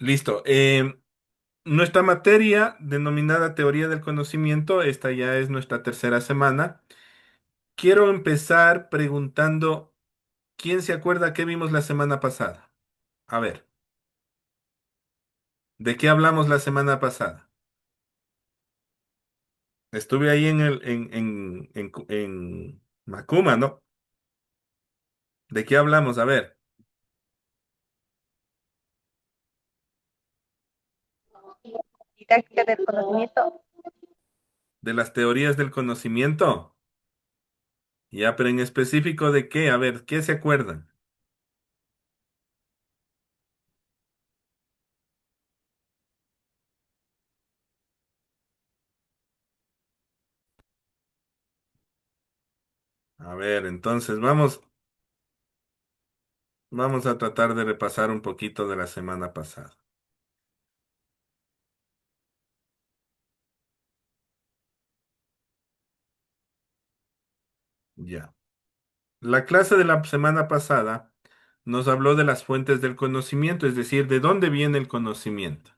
Listo. Nuestra materia denominada teoría del conocimiento, esta ya es nuestra tercera semana. Quiero empezar preguntando, ¿quién se acuerda qué vimos la semana pasada? A ver, ¿de qué hablamos la semana pasada? Estuve ahí en Macuma, ¿no? ¿De qué hablamos? A ver, Didáctica del conocimiento. de las teorías del conocimiento. Ya, pero en específico de qué, a ver, ¿qué se acuerdan? A ver, entonces vamos a tratar de repasar un poquito de la semana pasada. Ya. La clase de la semana pasada nos habló de las fuentes del conocimiento, es decir, de dónde viene el conocimiento.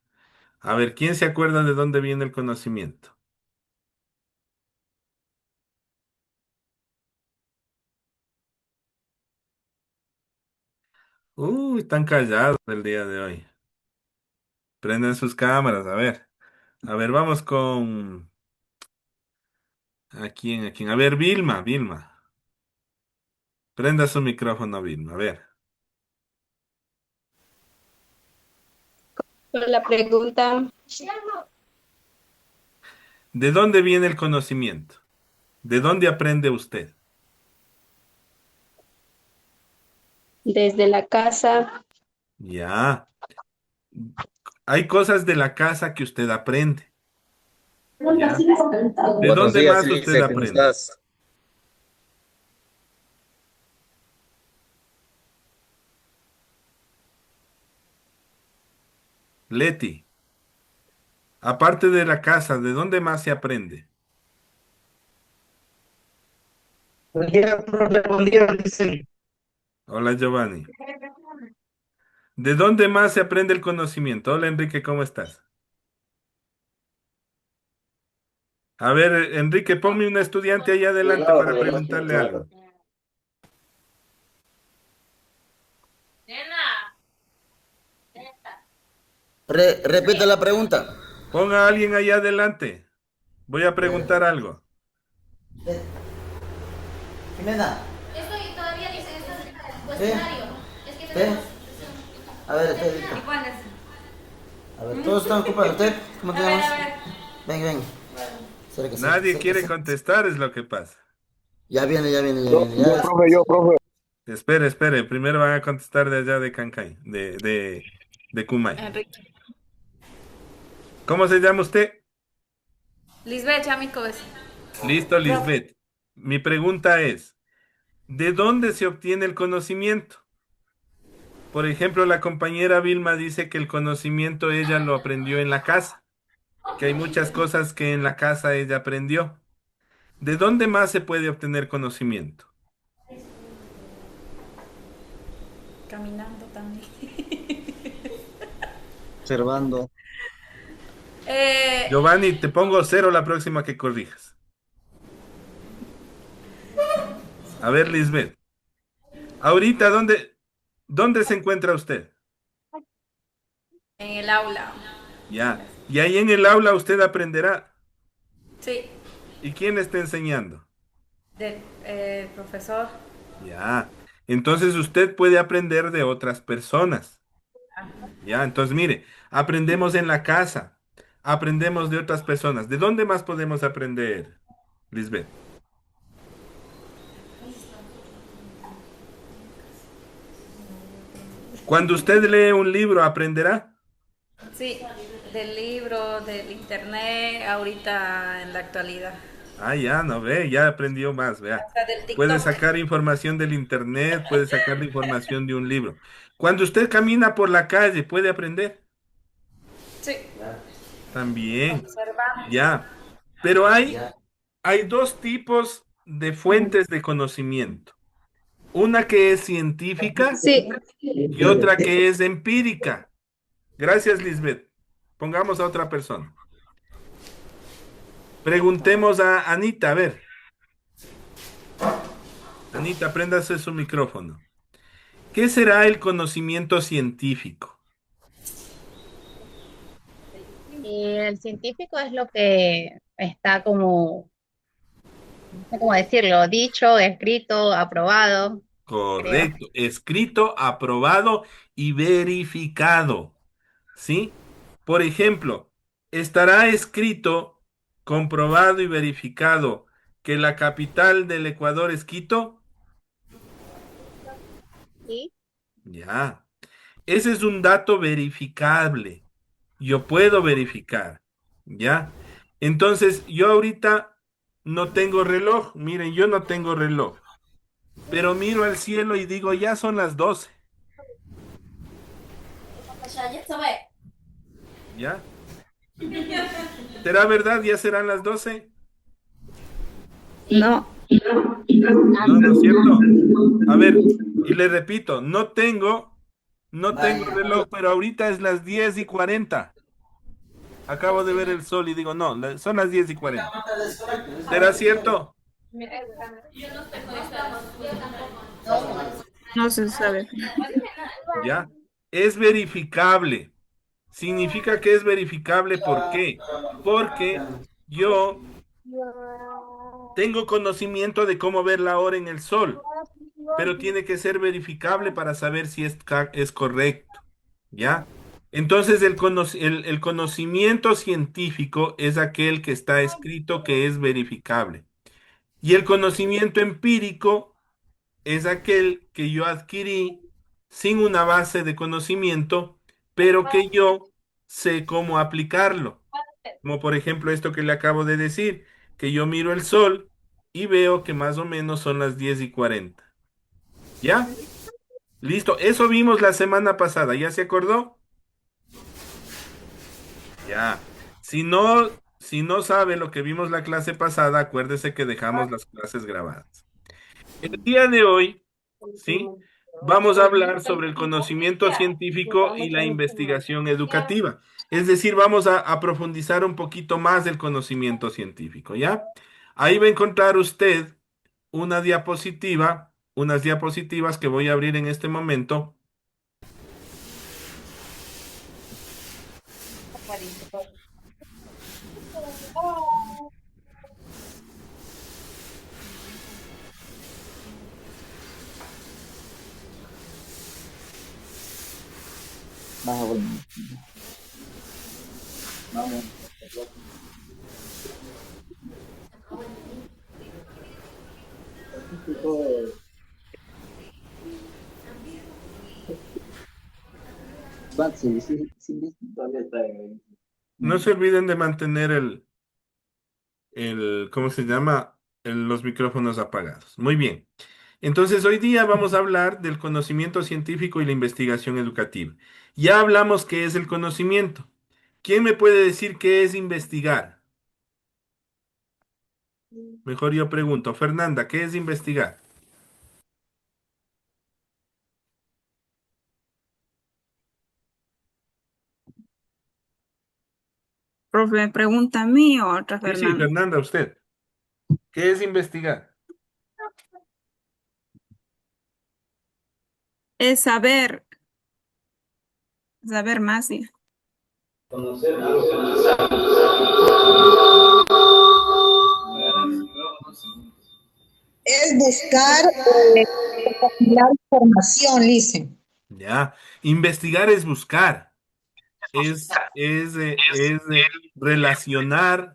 A ver, ¿quién se acuerda de dónde viene el conocimiento? Uy, están callados el día de hoy. Prenden sus cámaras, a ver. A ver, vamos con... ¿A quién? ¿A quién? A ver, Vilma. Prenda su micrófono, Vilma. A ver. La pregunta ¿De dónde viene el conocimiento? ¿De dónde aprende usted? desde la casa. Ya. Hay cosas de la casa que usted aprende. ¿Ya? ¿De Buenos dónde días, más usted Ilse, ¿cómo aprende? estás? Leti, aparte de la casa, ¿de dónde más se aprende? Buen día, profe, buen día, dice. Hola, Giovanni. ¿De dónde más se aprende el conocimiento? Hola, Enrique, ¿cómo estás? A ver, Enrique, ponme un estudiante ahí adelante para preguntarle algo. Repite la pregunta. Ponga a alguien ahí adelante. Voy a preguntar algo. Jimena, Esto y todavía dice, esto es el ¿qué? cuestionario. Es que ¿Qué? tenemos A ver, usted, sesión. Iguales. a ver, todos están ocupados. ¿Usted? ¿Cómo te A ver, llamas? a ver. Ven, ven. Acérquese, Nadie quiere acérquese. contestar, es lo que pasa. Ya viene, ya viene, ya Yo, viene. yo, profe, yo, profe. Espere. Primero van a contestar de allá de Cancay, de Cumay. Enrique. ¿Cómo se llama usted? Lisbeth, Chamicos. Listo, Profe. Lisbeth. Mi pregunta es, ¿de dónde se obtiene el conocimiento? Por ejemplo, la compañera Vilma dice que el conocimiento ella lo aprendió en la casa, que hay muchas cosas que en la casa ella aprendió. ¿De dónde más se puede obtener conocimiento? Caminando también. Observando. Eh, Giovanni, te pongo cero la próxima que corrijas. A ver, Lisbeth, ahorita, ¿dónde se encuentra usted? en el aula. Ya. Y ahí en el aula usted aprenderá. Sí. ¿Y quién le está enseñando? Del profesor. Ya. Entonces usted puede aprender de otras personas. Ya. Entonces, mire, aprendemos en la casa, aprendemos de otras personas. ¿De dónde más podemos aprender, Lisbeth? Cuando usted lee un libro, ¿aprenderá? Sí. Del libro, del internet, ahorita en la actualidad. Ah, ya, no ve, ya aprendió más, vea. Hasta del Puede TikTok. sacar información del internet, puede sacar la información de un libro. Cuando usted camina por la calle, ¿puede aprender? Sí. También, Observamos. ya. Pero hay, Ya, hay dos tipos de fuentes de conocimiento. Una que es científica Sí. y otra que es empírica. Gracias, Lisbeth. Pongamos a otra persona. Preguntemos a Anita, a ver. Anita, préndase su micrófono. ¿Qué será el conocimiento científico? Y el científico es lo que está como, no sé cómo decirlo, dicho, escrito, aprobado, creo. Correcto. Escrito, aprobado y verificado. ¿Sí? Por ejemplo, estará escrito, comprobado y verificado que la capital del Ecuador es Quito. ¿Sí? Ya. Ese es un dato verificable. Yo puedo verificar. ¿Ya? Entonces, yo ahorita no tengo reloj. Miren, yo no tengo reloj. Pero miro al cielo y digo, ya son las 12. ¿Ya? ¿Será verdad? ¿Ya serán las 12? No. No, no es cierto. A ver, y le repito, no tengo Vaya. reloj, pero ahorita es las 10:40. Acabo de ver el sol y digo, no, son las 10:40. ¿Será cierto? No se sabe. Ya. Es verificable. Significa que es verificable, ¿por qué? Porque yo tengo conocimiento de cómo ver la hora en el sol, pero tiene que ser verificable para saber si es correcto. ¿Ya? Entonces el conocimiento científico es aquel que está escrito que es verificable. Y el conocimiento empírico es aquel que yo adquirí sin una base de conocimiento, pero que yo sé cómo aplicarlo. Como por ejemplo esto que le acabo de decir, que yo miro el sol y veo que más o menos son las 10:40. ¿Ya? Listo. Eso vimos la semana pasada. ¿Ya se acordó? Ya. Si no sabe lo que vimos la clase pasada, acuérdese que dejamos las clases grabadas. El día de hoy, ¿sí? Vamos a hablar sobre el conocimiento científico y la investigación educativa. Es decir, vamos a profundizar un poquito más del conocimiento científico, ¿ya? Ahí va a encontrar usted una diapositiva, unas diapositivas que voy a abrir en este momento. Baja volumen. Vamos. Sí, sí, sí, todavía está en No se olviden de mantener ¿cómo se llama? Los micrófonos apagados. Muy bien. Entonces, hoy día vamos a hablar del conocimiento científico y la investigación educativa. Ya hablamos qué es el conocimiento. ¿Quién me puede decir qué es investigar? Mejor yo pregunto. Fernanda, ¿qué es investigar? Profe, ¿me pregunta a mí o a otra Sí, sí, Fernanda? Fernanda, usted. ¿Qué es investigar? Es saber más, sí. conocer algo. Es buscar recopilar información, Lice. Ya. Investigar es buscar. Es relacionar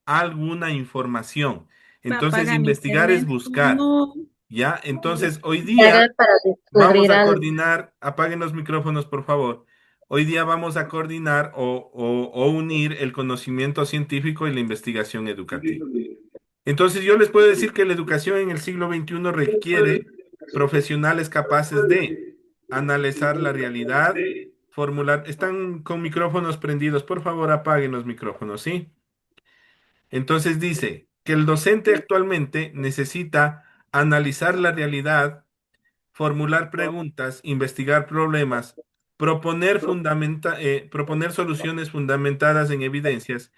alguna información. Va a Entonces, apagar mi investigar es buscar. teléfono. ¿Ya? Entonces, hoy día Hacer para vamos descubrir a algo. coordinar, apaguen los micrófonos, por favor. Hoy día vamos a coordinar o unir el conocimiento científico y la investigación educativa. Entonces, yo les puedo decir que la educación en el siglo XXI requiere profesionales capaces de analizar la realidad, formular. Están con micrófonos prendidos, por favor, apaguen los micrófonos, ¿sí? Entonces dice que el docente actualmente necesita analizar la realidad, formular preguntas, investigar problemas, proponer soluciones fundamentadas en evidencias,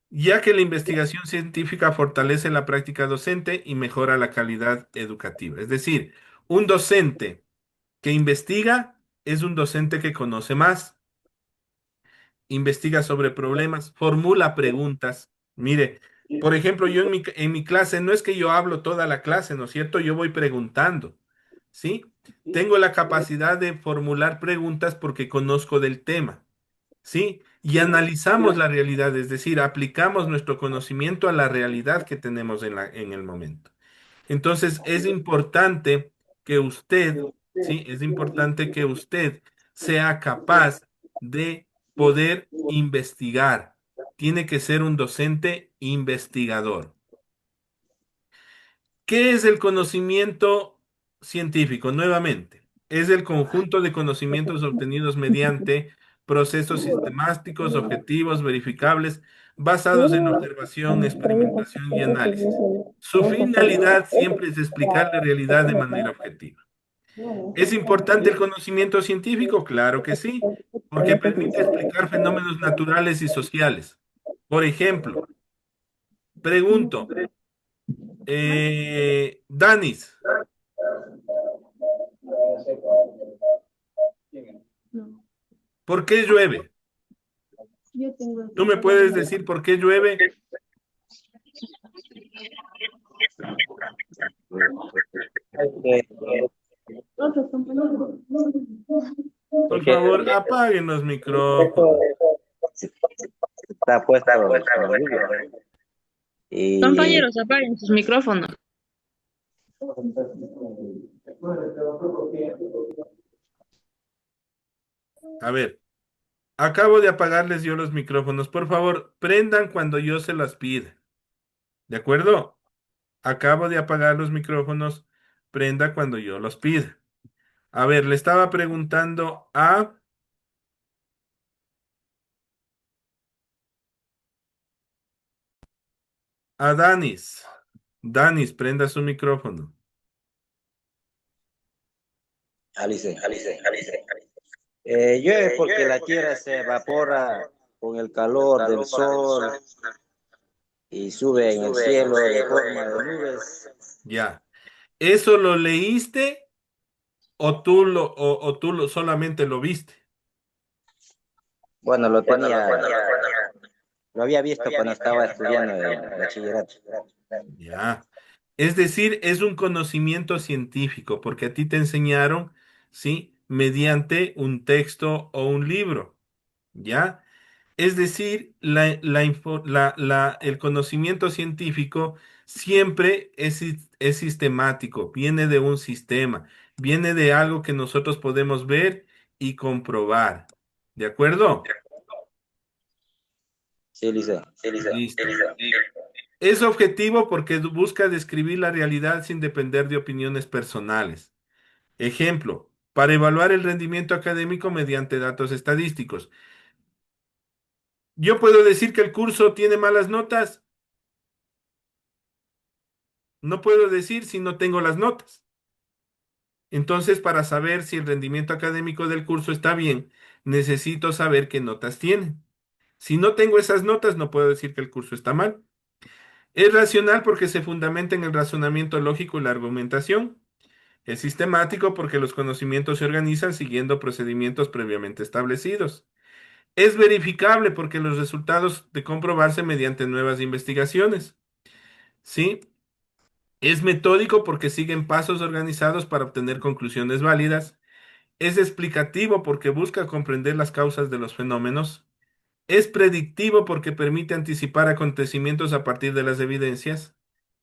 ya que la investigación científica fortalece la práctica docente y mejora la calidad educativa. Es decir, un docente que investiga es un docente que conoce más, investiga sobre problemas, formula preguntas. Mire, por ejemplo, yo en mi clase no es que yo hablo toda la clase, ¿no es cierto? Yo voy preguntando, ¿sí? Tengo la capacidad de formular preguntas porque conozco del tema, ¿sí? Y analizamos la realidad, es decir, aplicamos nuestro conocimiento a la realidad que tenemos en el momento. Entonces, es importante que usted, ¿sí? Es importante que usted sea capaz de poder investigar. Tiene que ser un docente investigador. ¿Qué es el conocimiento científico? Nuevamente, es el conjunto de conocimientos obtenidos mediante procesos sistemáticos, objetivos, verificables, basados en observación, experimentación y análisis. Su finalidad siempre es explicar la realidad de manera objetiva. ¿Es importante el conocimiento científico? Claro que sí, porque permite explicar fenómenos naturales y sociales. Por ejemplo, pregunto, Danis, ¿por qué llueve? ¿Tú me puedes decir por qué llueve? Por Porque favor, apaguen los micrófonos. está puesto con lluvia. Y Compañeros, apaguen sus micrófonos. A ver, acabo de apagarles yo los micrófonos. Por favor, prendan cuando yo se las pida. ¿De acuerdo? Acabo de apagar los micrófonos. Prenda cuando yo los pida. A ver, le estaba preguntando a Danis. Danis, prenda su micrófono. Alice. Llueve porque la tierra se evapora con el calor del sol y sube en el cielo de forma de nubes. Ya. ¿Eso lo leíste o tú solamente lo viste? Bueno, lo había visto cuando estaba estudiando el bachillerato. Ya. Es decir, es un conocimiento científico, porque a ti te enseñaron, ¿sí? Mediante un texto o un libro, ¿ya? Es decir, el conocimiento científico siempre es sistemático, viene de un sistema, viene de algo que nosotros podemos ver y comprobar. ¿De acuerdo? Sí, Lice. Listo. Es objetivo porque busca describir la realidad sin depender de opiniones personales. Ejemplo, para evaluar el rendimiento académico mediante datos estadísticos. Yo puedo decir que el curso tiene malas notas. No puedo decir si no tengo las notas. Entonces, para saber si el rendimiento académico del curso está bien, necesito saber qué notas tienen. Si no tengo esas notas, no puedo decir que el curso está mal. Es racional porque se fundamenta en el razonamiento lógico y la argumentación. Es sistemático porque los conocimientos se organizan siguiendo procedimientos previamente establecidos. Es verificable porque los resultados de comprobarse mediante nuevas investigaciones. ¿Sí? Es metódico porque siguen pasos organizados para obtener conclusiones válidas. Es explicativo porque busca comprender las causas de los fenómenos. Es predictivo porque permite anticipar acontecimientos a partir de las evidencias.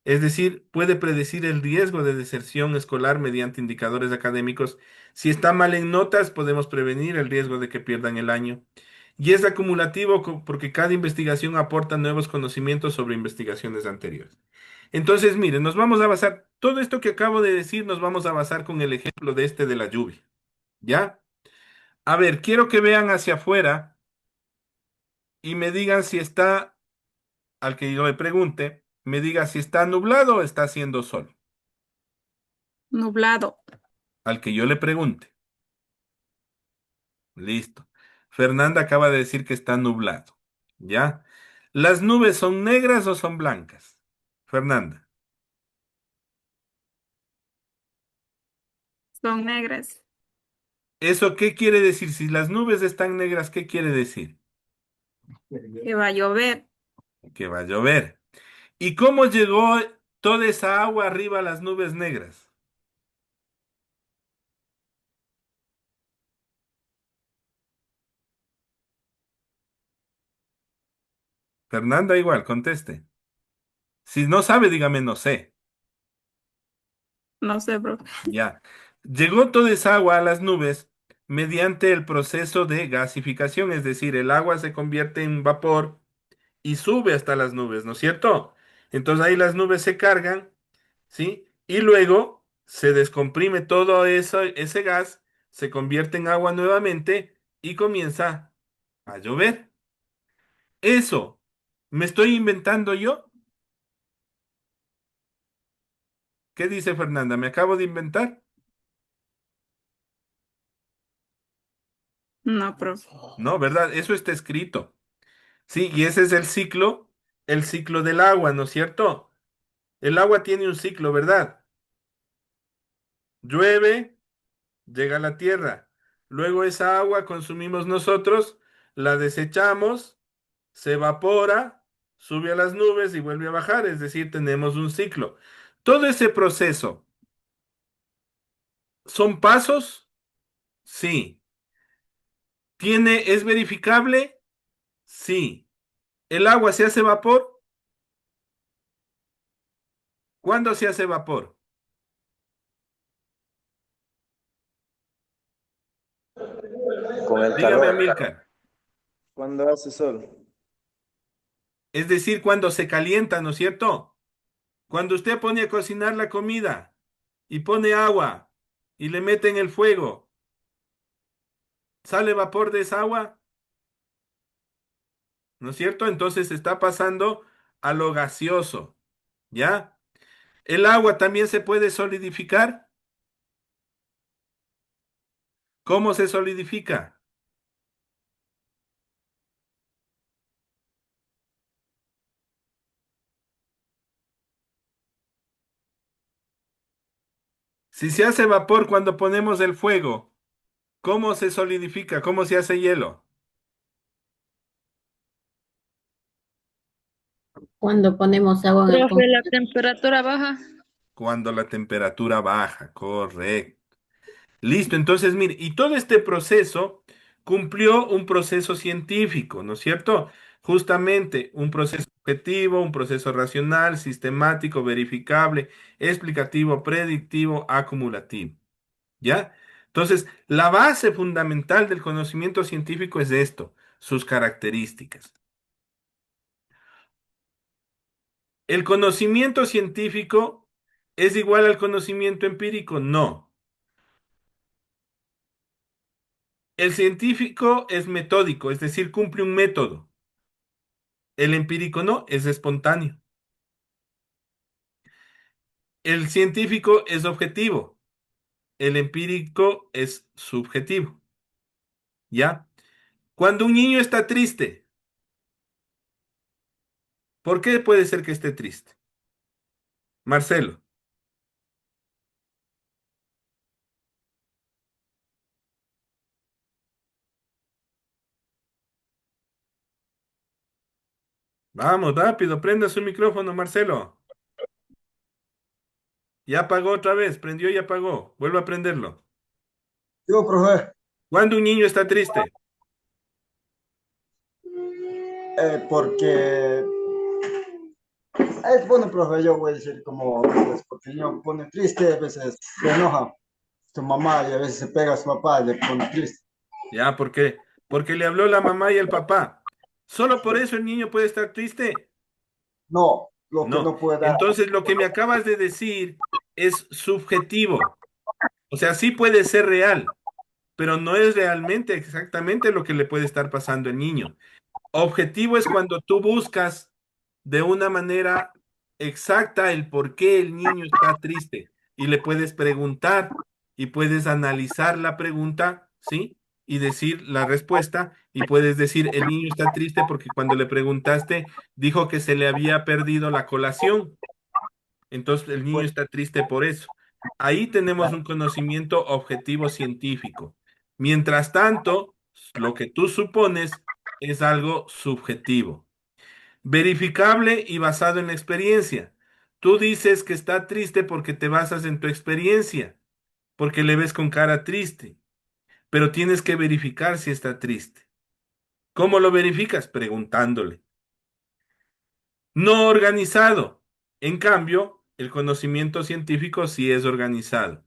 Es decir, puede predecir el riesgo de deserción escolar mediante indicadores académicos. Si está mal en notas, podemos prevenir el riesgo de que pierdan el año. Y es acumulativo porque cada investigación aporta nuevos conocimientos sobre investigaciones anteriores. Entonces, miren, nos vamos a basar, todo esto que acabo de decir, nos vamos a basar con el ejemplo de este de la lluvia. ¿Ya? A ver, quiero que vean hacia afuera y me digan si está, al que yo le pregunte, me diga si está nublado o está haciendo sol. Nublado. Al que yo le pregunte. Listo. Fernanda acaba de decir que está nublado. ¿Ya? ¿Las nubes son negras o son blancas? Fernanda. Son negras. ¿Eso qué quiere decir? Si las nubes están negras, ¿qué quiere decir? Que va a llover. Que va a llover. ¿Y cómo llegó toda esa agua arriba a las nubes negras? Fernanda, igual, conteste. Si no sabe, dígame, no sé. No sé, profe. Ya. Llegó toda esa agua a las nubes mediante el proceso de gasificación, es decir, el agua se convierte en vapor y sube hasta las nubes, ¿no es cierto? Entonces ahí las nubes se cargan, ¿sí? Y luego se descomprime todo eso, ese gas, se convierte en agua nuevamente y comienza a llover. Eso, ¿me estoy inventando yo? ¿Qué dice Fernanda? ¿Me acabo de inventar? No, profe. No, ¿verdad? Eso está escrito. Sí, y ese es el ciclo del agua, ¿no es cierto? El agua tiene un ciclo, ¿verdad? Llueve, llega a la tierra. Luego esa agua consumimos nosotros, la desechamos, se evapora, sube a las nubes y vuelve a bajar, es decir, tenemos un ciclo. Todo ese proceso, ¿son pasos? Sí. ¿Es verificable? Sí. ¿El agua se hace vapor? ¿Cuándo se hace vapor? Con el Dígame, calor. Amilcar. Cuando hace sol. Es decir, cuando se calienta, ¿no es cierto? Cuando usted pone a cocinar la comida y pone agua y le mete en el fuego, ¿sale vapor de esa agua? ¿No es cierto? Entonces está pasando a lo gaseoso, ¿ya? ¿El agua también se puede solidificar? ¿Cómo se solidifica? Si se hace vapor cuando ponemos el fuego, ¿cómo se solidifica? ¿Cómo se hace hielo? Cuando ponemos agua en el Profe, la congelador. temperatura baja. Cuando la temperatura baja, correcto. Listo, entonces mire, y todo este proceso cumplió un proceso científico, ¿no es cierto? Justamente un proceso objetivo, un proceso racional, sistemático, verificable, explicativo, predictivo, acumulativo, ¿ya? Entonces, la base fundamental del conocimiento científico es esto, sus características. ¿El conocimiento científico es igual al conocimiento empírico? No. El científico es metódico, es decir, cumple un método. El empírico no, es espontáneo. El científico es objetivo, el empírico es subjetivo. ¿Ya? Cuando un niño está triste, ¿por qué puede ser que esté triste? Marcelo, vamos, rápido, prenda su micrófono, Marcelo. Ya apagó otra vez, prendió y apagó. Vuelve a prenderlo. Yo, profe, ¿Cuándo un niño está triste? porque es bueno, profe, yo voy a decir como, pues, porque el niño pone triste, a veces se enoja su mamá y a veces se pega a su papá y le pone triste. Ya, ¿por qué? Porque le habló la mamá y el papá. ¿Solo por eso el niño puede estar triste? No, lo que No. no puede dar. Entonces, lo que me acabas de decir es subjetivo. O sea, sí puede ser real, pero no es realmente exactamente lo que le puede estar pasando al niño. Objetivo es cuando tú buscas de una manera exacta el por qué el niño está triste y le puedes preguntar y puedes analizar la pregunta, ¿sí? y decir la respuesta y puedes decir, el niño está triste porque cuando le preguntaste dijo que se le había perdido la colación. Entonces el niño está triste por eso. Ahí tenemos un conocimiento objetivo científico. Mientras tanto, lo que tú supones es algo subjetivo. Verificable y basado en la experiencia. Tú dices que está triste porque te basas en tu experiencia, porque le ves con cara triste, pero tienes que verificar si está triste. ¿Cómo lo verificas? Preguntándole. No organizado. En cambio, el conocimiento científico sí es organizado.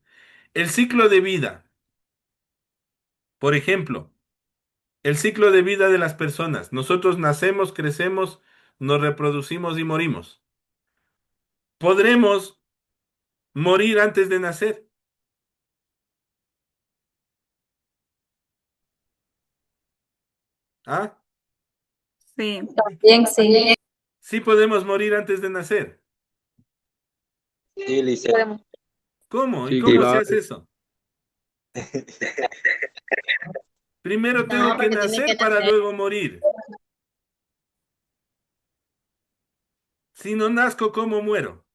El ciclo de vida. Por ejemplo, el ciclo de vida de las personas. Nosotros nacemos, crecemos, nos reproducimos y morimos. ¿Podremos morir antes de nacer? ¿Ah? Sí. También sí. Sí podemos morir antes de nacer. Sí, licenciado. ¿Cómo? ¿Y Sí, cómo se claro. hace eso? Primero tengo No, que porque tiene que nacer para nacer. luego morir. Si no nazco, ¿cómo muero?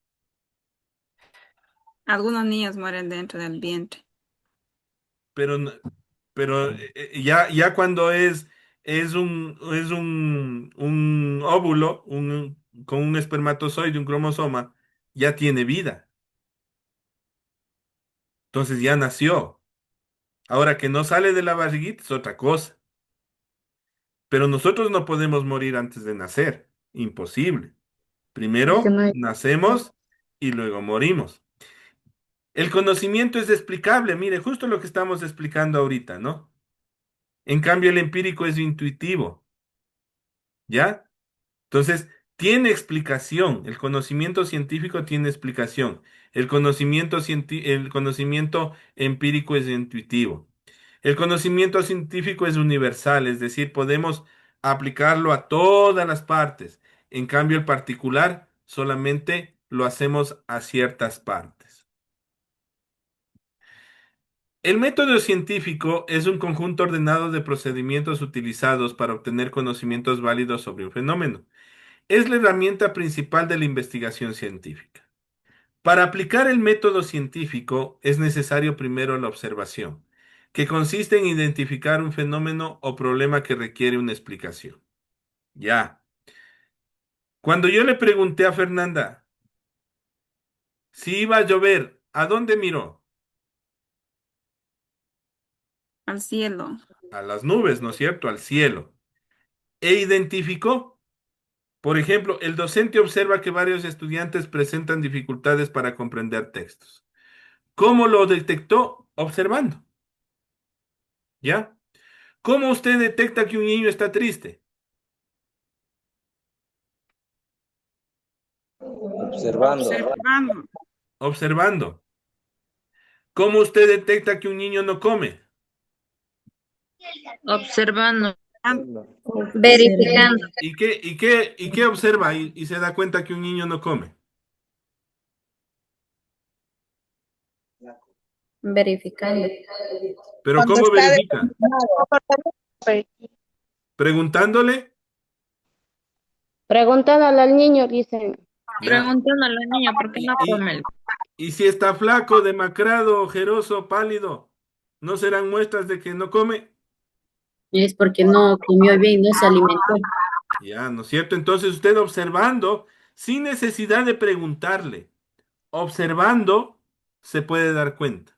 Algunos niños mueren dentro del vientre. Pero, pero ya cuando es un óvulo, con un espermatozoide, un cromosoma, ya tiene vida. Entonces ya nació. Ahora que no sale de la barriguita es otra cosa. Pero nosotros no podemos morir antes de nacer. Imposible. Porque Primero no hay- nacemos y luego morimos. El conocimiento es explicable, mire, justo lo que estamos explicando ahorita, ¿no? En cambio, el empírico es intuitivo, ¿ya? Entonces, tiene explicación. El conocimiento científico tiene explicación. El conocimiento empírico es intuitivo. El conocimiento científico es universal, es decir, podemos aplicarlo a todas las partes. En cambio, el particular solamente lo hacemos a ciertas partes. El método científico es un conjunto ordenado de procedimientos utilizados para obtener conocimientos válidos sobre un fenómeno. Es la herramienta principal de la investigación científica. Para aplicar el método científico es necesario primero la observación, que consiste en identificar un fenómeno o problema que requiere una explicación. Ya. Cuando yo le pregunté a Fernanda si iba a llover, ¿a dónde miró? Al cielo. A las nubes, ¿no es cierto? Al cielo. E identificó. Por ejemplo, el docente observa que varios estudiantes presentan dificultades para comprender textos. ¿Cómo lo detectó? Observando. ¿Ya? ¿Cómo usted detecta que un niño está triste? Observando. Observando. Observando. ¿Cómo usted detecta que un niño no come? Observando. Verificando. ¿Y qué observa y se da cuenta que un niño no come? Verificando. ¿Pero Cuando cómo está verifica? determinado. ¿Preguntándole? Preguntándole al niño, dicen. Ya. Preguntando a la niña por qué no Y, come. y si está flaco, demacrado, ojeroso, pálido, ¿no serán muestras de que no come? Es porque no comió bien, no se alimentó. Ya, ¿no es cierto? Entonces usted observando, sin necesidad de preguntarle, observando, se puede dar cuenta.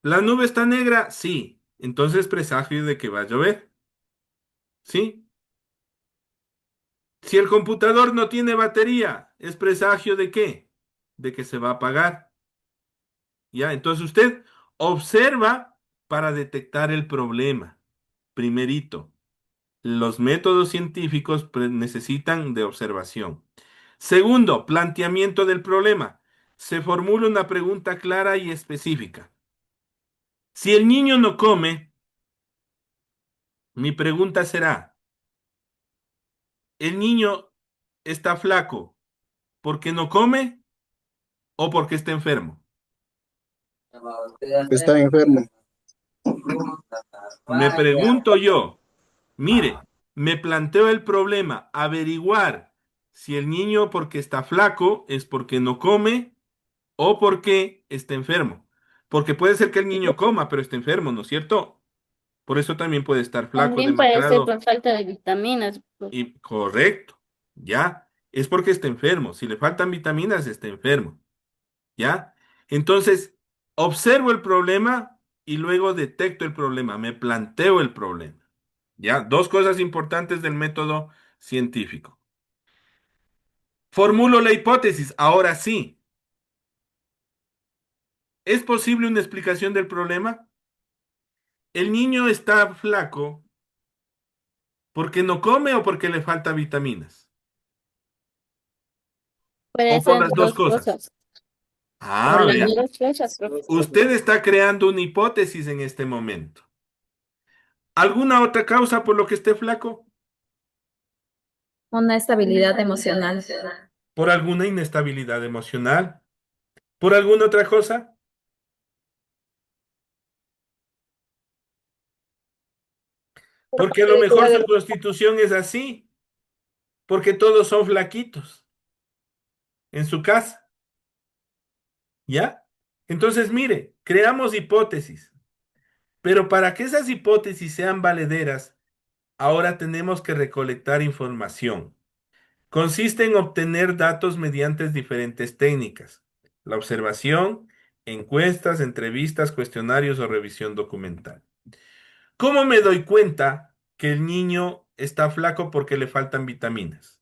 ¿La nube está negra? Sí. Entonces presagio de que va a llover. ¿Sí? Si el computador no tiene batería, ¿es presagio de qué? De que se va a apagar. ¿Ya? Entonces usted observa para detectar el problema. Primerito, los métodos científicos necesitan de observación. Segundo, planteamiento del problema. Se formula una pregunta clara y específica. Si el niño no come, mi pregunta será, ¿el niño está flaco porque no come o porque está enfermo? Está enfermo. Me pregunto yo, mire, me planteo el problema, averiguar si el niño porque está flaco es porque no come o porque está enfermo. Porque puede ser que el niño coma, pero esté enfermo, ¿no es cierto? Por eso también puede estar flaco, También puede ser demacrado por falta de vitaminas. y correcto, ¿ya? Es porque está enfermo. Si le faltan vitaminas, está enfermo, ¿ya? Entonces, observo el problema y luego detecto el problema, me planteo el problema, ¿ya? Dos cosas importantes del método científico. Formulo la hipótesis, ahora sí. ¿Es posible una explicación del problema? ¿El niño está flaco porque no come o porque le falta vitaminas? Puede ¿O por ser las las dos dos cosas? cosas. Por Ah, las vea. dos cosas, profe. Usted está creando una hipótesis en este momento. ¿Alguna otra causa por lo que esté flaco? Una estabilidad emocional. ¿Por alguna inestabilidad emocional? ¿Por alguna otra cosa? Porque a lo mejor su constitución es así, porque todos son flaquitos en su casa, ¿ya? Entonces, mire, creamos hipótesis, pero para que esas hipótesis sean valederas, ahora tenemos que recolectar información. Consiste en obtener datos mediante diferentes técnicas: la observación, encuestas, entrevistas, cuestionarios o revisión documental. ¿Cómo me doy cuenta que el niño está flaco porque le faltan vitaminas?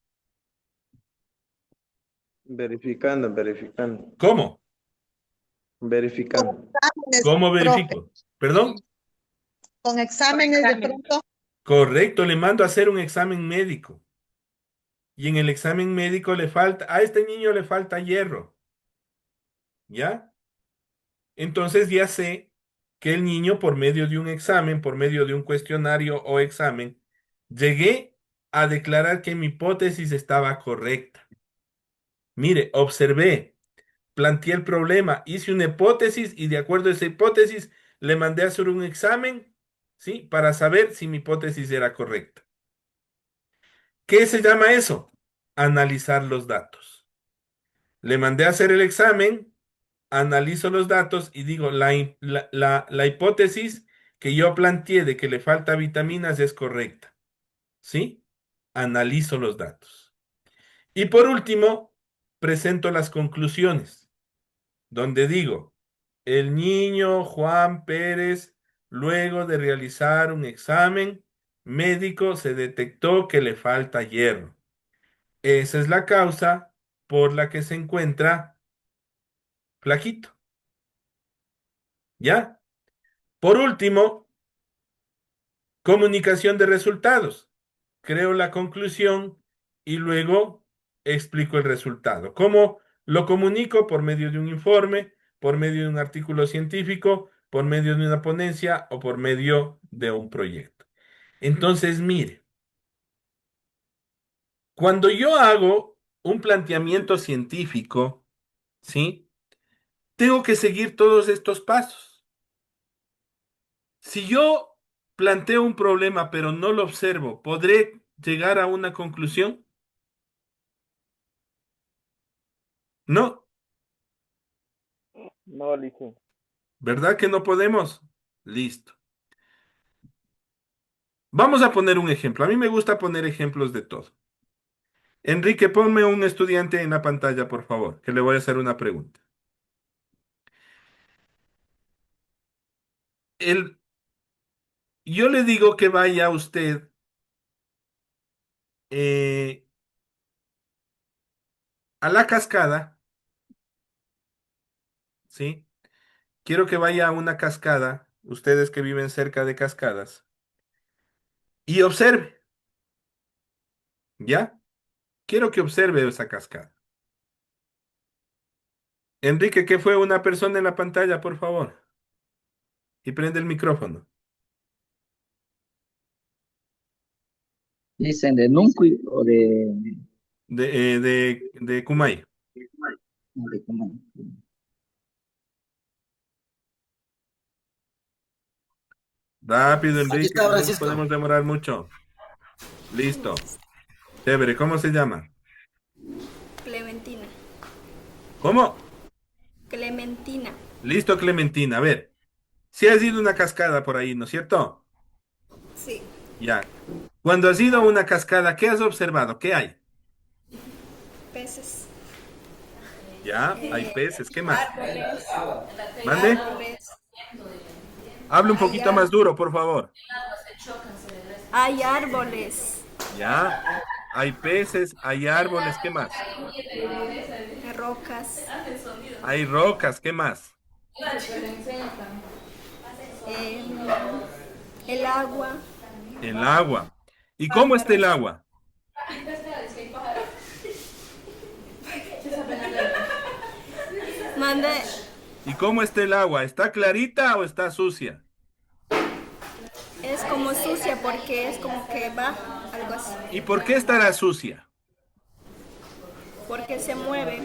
Verificando, ¿Cómo? verificando. Exámenes, ¿Cómo profe, verifico? ¿Perdón? con exámenes de pronto. Correcto, le mando a hacer un examen médico. Y en el examen médico le falta, a este niño le falta hierro, ¿ya? Entonces ya sé que el niño, por medio de un examen, por medio de un cuestionario o examen, llegué a declarar que mi hipótesis estaba correcta. Mire, observé, planteé el problema, hice una hipótesis y de acuerdo a esa hipótesis le mandé a hacer un examen, ¿sí? Para saber si mi hipótesis era correcta. ¿Qué se llama eso? Analizar los datos. Le mandé a hacer el examen, analizo los datos y digo, la hipótesis que yo planteé de que le falta vitaminas es correcta. ¿Sí? Analizo los datos. Y por último, presento las conclusiones, donde digo, el niño Juan Pérez, luego de realizar un examen médico, se detectó que le falta hierro. Esa es la causa por la que se encuentra flaquito. ¿Ya? Por último, comunicación de resultados. Creo la conclusión y luego explico el resultado. ¿Cómo lo comunico? Por medio de un informe, por medio de un artículo científico, por medio de una ponencia o por medio de un proyecto. Entonces, mire, cuando yo hago un planteamiento científico, ¿sí? Tengo que seguir todos estos pasos. Si yo planteo un problema pero no lo observo, ¿podré llegar a una conclusión? No, No, listo. ¿verdad que no podemos? Listo. Vamos a poner un ejemplo. A mí me gusta poner ejemplos de todo. Enrique, ponme un estudiante en la pantalla, por favor, que le voy a hacer una pregunta. El, yo le digo que vaya usted eh, a la cascada, ¿sí? Quiero que vaya a una cascada, ustedes que viven cerca de cascadas, y observe, ¿ya? Quiero que observe esa cascada. Enrique, ¿qué fue una persona en la pantalla, por favor? Y prende el micrófono. Dicen de Nunqui o De Kumai. ¿cómo? Rápido, Aquí Enrique, está no nos Francisco. podemos demorar mucho. Listo. Chévere, ¿cómo se llama? Clementina. ¿Cómo? Clementina. Listo, Clementina. A ver, si has ido a una cascada por ahí, ¿no es cierto? Sí. Ya. Cuando has ido a una cascada, ¿qué has observado? ¿Qué hay? Peces. Ya, hay peces. ¿Qué más? Árboles. ¿Mande? Árboles. Habla un poquito más duro, por favor. Hay árboles. Ya. Hay peces, hay árboles. ¿Qué más? Rocas. Hay rocas. ¿Qué más? eh, el agua. El agua. ¿Y cómo está el agua? Mande. ¿Y cómo está el agua? ¿Está clarita o está sucia? Es como sucia porque es como que va, algo así. ¿Y por qué estará sucia? Porque se mueve.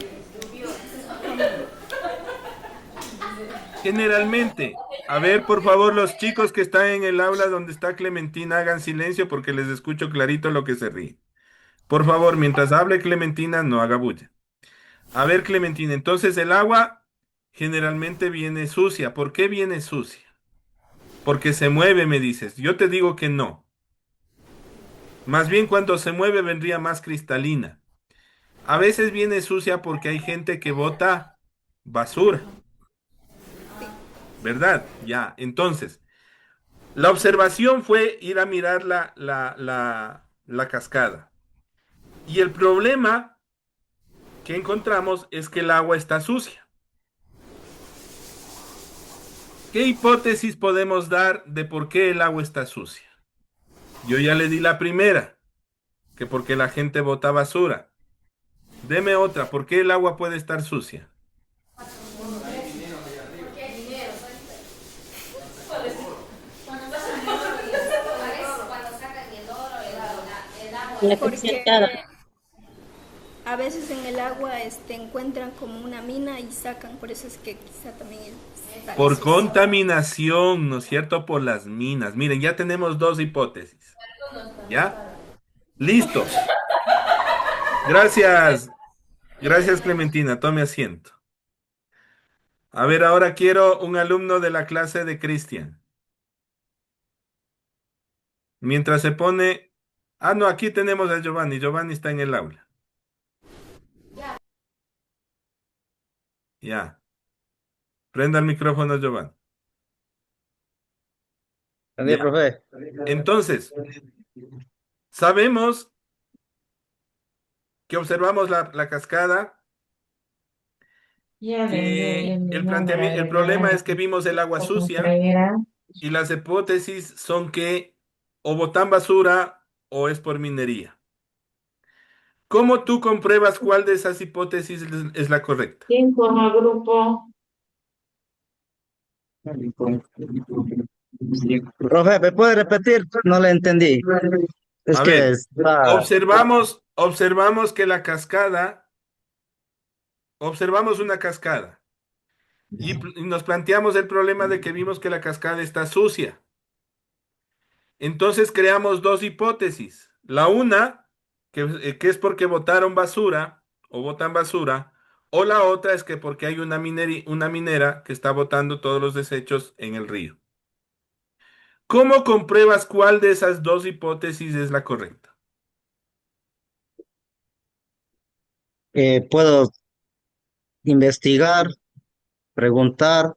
Generalmente. A ver, por favor, los chicos que están en el aula donde está Clementina, hagan silencio porque les escucho clarito lo que se ríe. Por favor, mientras hable Clementina, no haga bulla. A ver, Clementina, entonces el agua generalmente viene sucia. ¿Por qué viene sucia? Porque se mueve, me dices. Yo te digo que no. Más bien cuando se mueve vendría más cristalina. A veces viene sucia porque hay gente que bota basura, ¿verdad? Ya, entonces, la observación fue ir a mirar la cascada. Y el problema que encontramos es que el agua está sucia. ¿Qué hipótesis podemos dar de por qué el agua está sucia? Yo ya le di la primera, que porque la gente bota basura. Deme otra, ¿por qué el agua puede estar sucia? La Porque cascada. a veces en el agua encuentran como una mina y sacan, por eso es que quizá también está Por sucio. contaminación, ¿no es cierto? Por las minas. Miren, ya tenemos dos hipótesis. ¿Ya? Listo. Gracias. Gracias, Clementina. Tome asiento. A ver, ahora quiero un alumno de la clase de Cristian. Mientras se pone... Ah, no, aquí tenemos a Giovanni. Giovanni está en el aula. Ya. Prenda el micrófono, Giovanni. Adiós, Ya. profe. Entonces, sabemos que observamos la cascada, que el problema es que vimos el agua sucia y las hipótesis son que o botan basura o es por minería. ¿Cómo tú compruebas cuál de esas hipótesis es la correcta? Como grupo. Profe, ¿me puede repetir? No le entendí. Es A que ver, está... observamos que la cascada, observamos una cascada y nos planteamos el problema de que vimos que la cascada está sucia. Entonces creamos dos hipótesis. La una, que es porque botaron basura o botan basura, o la otra es que porque hay una minera que está botando todos los desechos en el río. ¿Cómo compruebas cuál de esas dos hipótesis es la correcta? puedo investigar, preguntar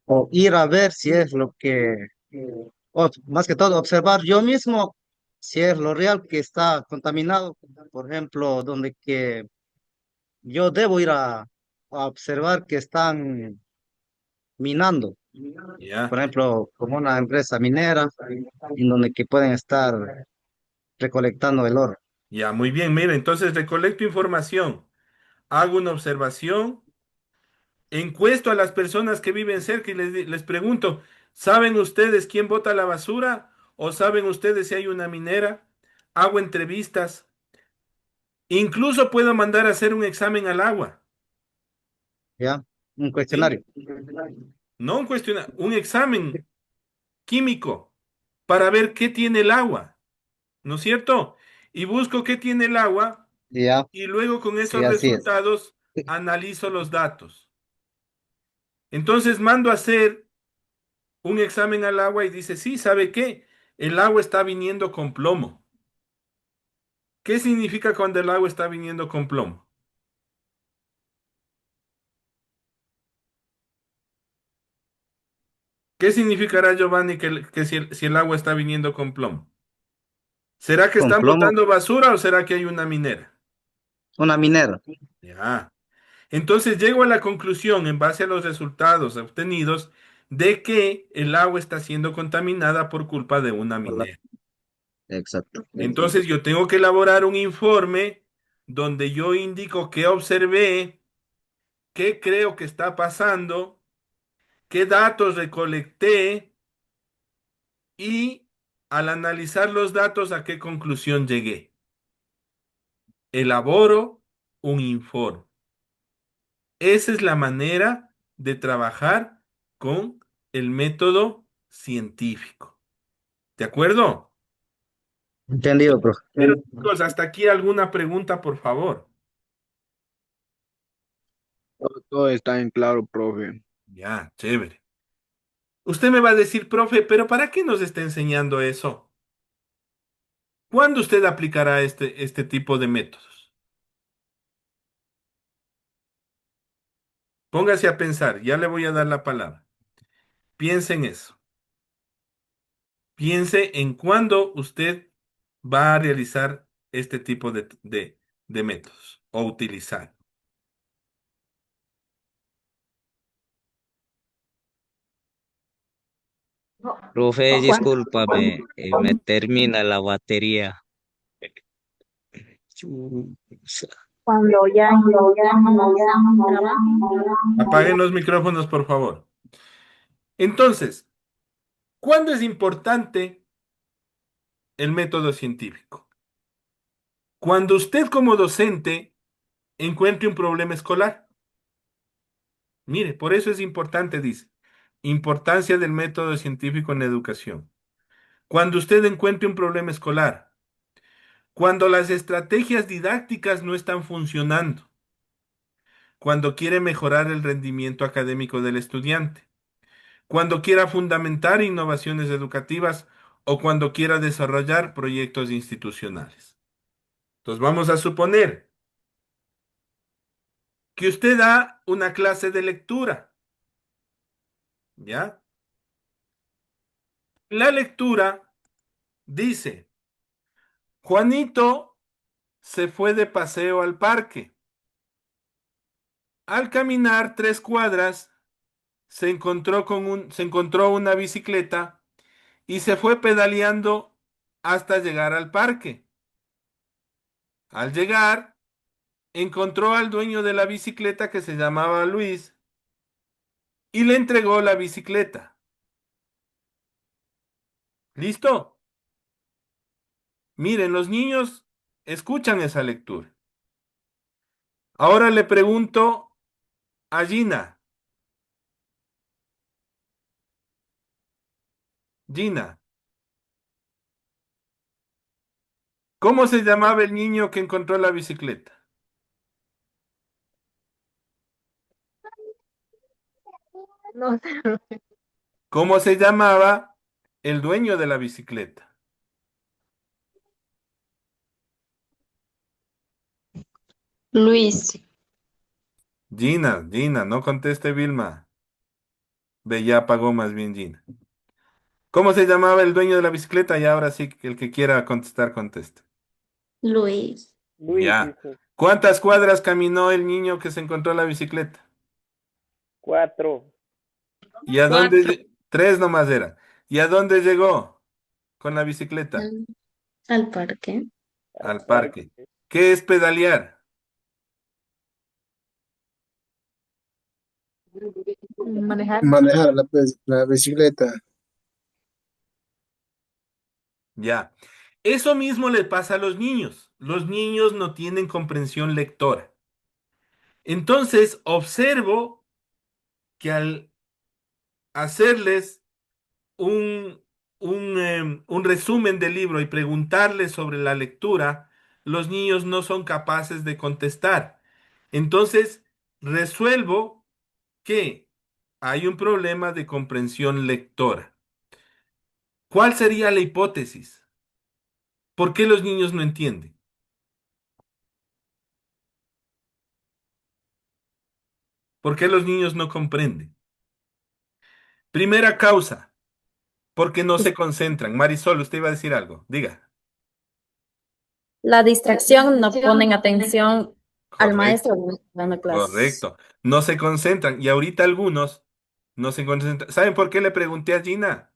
o ir a ver si es lo que, o más que todo, observar yo mismo si es lo real que está contaminado. Por ejemplo, donde que yo debo ir a observar que están minando. Ya, Por ejemplo, como una empresa minera, en donde que pueden estar recolectando el oro. ya, muy bien. Mira, entonces recolecto información, hago una observación, encuesto a las personas que viven cerca y les pregunto, ¿saben ustedes quién bota la basura? ¿O saben ustedes si hay una minera? Hago entrevistas. Incluso puedo mandar a hacer un examen al agua, ¿Ya? Un ¿sí? cuestionario. No un examen químico. para ver qué tiene el agua, ¿no es cierto? Y busco qué tiene el agua Ya, y luego con sí, esos así es. resultados analizo los datos. Entonces mando a hacer un examen al agua y dice, sí, ¿sabe qué? El agua está viniendo con plomo. ¿Qué significa cuando el agua está viniendo con plomo? ¿Qué significará, Giovanni, que si el agua está viniendo con plomo? ¿Será que Con están plomo, botando basura o será que hay una minera? una minera. Ya. Entonces llego a la conclusión, en base a los resultados obtenidos, de que el agua está siendo contaminada por culpa de una Por la- minera. Exacto. Entonces yo tengo que elaborar un informe donde yo indico qué observé, qué creo que está pasando, qué datos recolecté y al analizar los datos a qué conclusión llegué. Elaboro un informe. Esa es la manera de trabajar con el método científico. ¿De acuerdo? Entendido, profe. Pero chicos, hasta aquí alguna pregunta, por favor. Todo está en claro, profe. Ya, chévere. Usted me va a decir, profe, pero ¿para qué nos está enseñando eso? ¿Cuándo usted aplicará este tipo de métodos? Póngase a pensar, ya le voy a dar la palabra. Piense en eso. Piense en cuándo usted va a realizar este tipo de métodos o utilizar. Profe, discúlpame, me termina la batería. Chusa. Apaguen los micrófonos, por favor. Entonces, ¿cuándo es importante el método científico? Cuando usted como docente encuentre un problema escolar. Mire, por eso es importante, dice, importancia del método científico en la educación. Cuando usted encuentre un problema escolar, cuando las estrategias didácticas no están funcionando, cuando quiere mejorar el rendimiento académico del estudiante, cuando quiera fundamentar innovaciones educativas o cuando quiera desarrollar proyectos institucionales. Entonces vamos a suponer que usted da una clase de lectura, ¿ya? La lectura dice, Juanito se fue de paseo al parque. Al caminar 3 cuadras, se encontró una bicicleta y se fue pedaleando hasta llegar al parque. Al llegar, encontró al dueño de la bicicleta que se llamaba Luis y le entregó la bicicleta. ¿Listo? Miren, los niños escuchan esa lectura. Ahora le pregunto a Gina. Gina, ¿cómo se llamaba el niño que encontró la bicicleta? No sé. ¿Cómo se llamaba el dueño de la bicicleta? Luis, Gina, no conteste Vilma. Ve, ya apagó más bien Gina. ¿Cómo se llamaba el dueño de la bicicleta? Y ahora sí, el que quiera contestar, conteste. Luis, Luis Ya. dijo. ¿Cuántas cuadras caminó el niño que se encontró la bicicleta? 4. ¿Y a dónde? 3 nomás era. ¿Y a dónde llegó con la bicicleta? al, al parque. Al Al parque. parque. ¿Qué es pedalear? Manejar. Manejar la bicicleta. Ya. Eso mismo le pasa a los niños. Los niños no tienen comprensión lectora. Entonces, observo que al hacerles un un resumen del libro y preguntarles sobre la lectura, los niños no son capaces de contestar. Entonces, resuelvo que hay un problema de comprensión lectora. ¿Cuál sería la hipótesis? ¿Por qué los niños no entienden? ¿Por qué los niños no comprenden? Primera causa, porque no se concentran. Marisol, usted iba a decir algo. Diga. La distracción, no ponen atención al Correcto, maestro dando clases. correcto. No se concentran. Y ahorita algunos no se concentran. ¿Saben por qué le pregunté a Gina?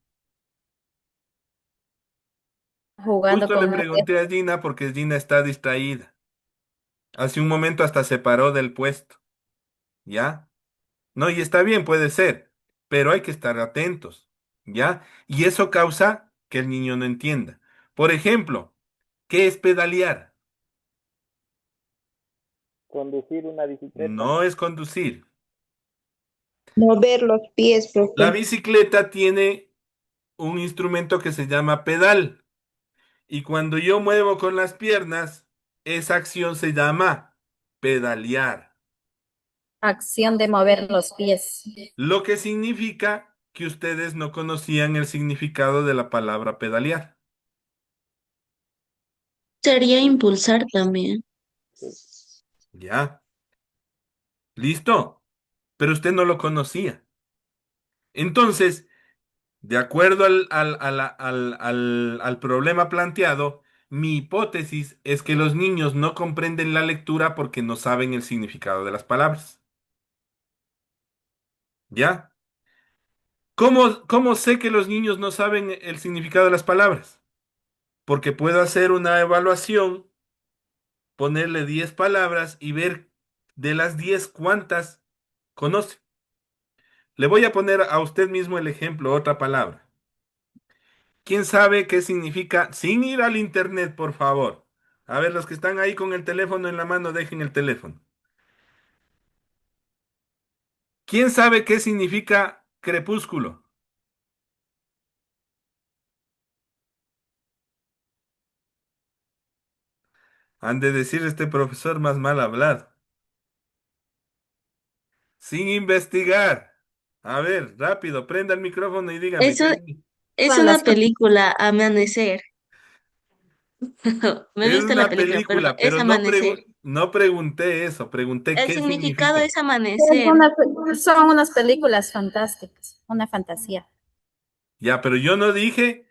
Jugando Justo le con el pregunté a Gina porque Gina está distraída. Hace un momento hasta se paró del puesto. ¿Ya? No, y está bien, puede ser, pero hay que estar atentos, ¿ya? Y eso causa que el niño no entienda. Por ejemplo, ¿qué es pedalear? Conducir una bicicleta. No es conducir. Mover los pies, La profe. bicicleta tiene un instrumento que se llama pedal, y cuando yo muevo con las piernas, esa acción se llama pedalear, acción de mover los pies. lo que significa que ustedes no conocían el significado de la palabra pedalear. Sería impulsar también. ¿Ya? ¿Listo? Pero usted no lo conocía. Entonces, de acuerdo al problema planteado, mi hipótesis es que los niños no comprenden la lectura porque no saben el significado de las palabras. ¿Ya? ¿Cómo sé que los niños no saben el significado de las palabras? Porque puedo hacer una evaluación, ponerle 10 palabras y ver de las 10 cuántas conoce. Le voy a poner a usted mismo el ejemplo, otra palabra. ¿Quién sabe qué significa? Sin ir al internet, por favor. A ver, los que están ahí con el teléfono en la mano, dejen el teléfono. ¿Quién sabe qué significa crepúsculo? Han de decir este profesor más mal hablado. Sin investigar. A ver, rápido, prenda el micrófono y dígame Eso qué es Con una las película, Amanecer. Me he es visto la una película, pero película, es pero Amanecer. no pregunté eso, pregunté El qué significado significa. es amanecer. Son unas películas fantásticas, una fantasía. Ya, pero yo no dije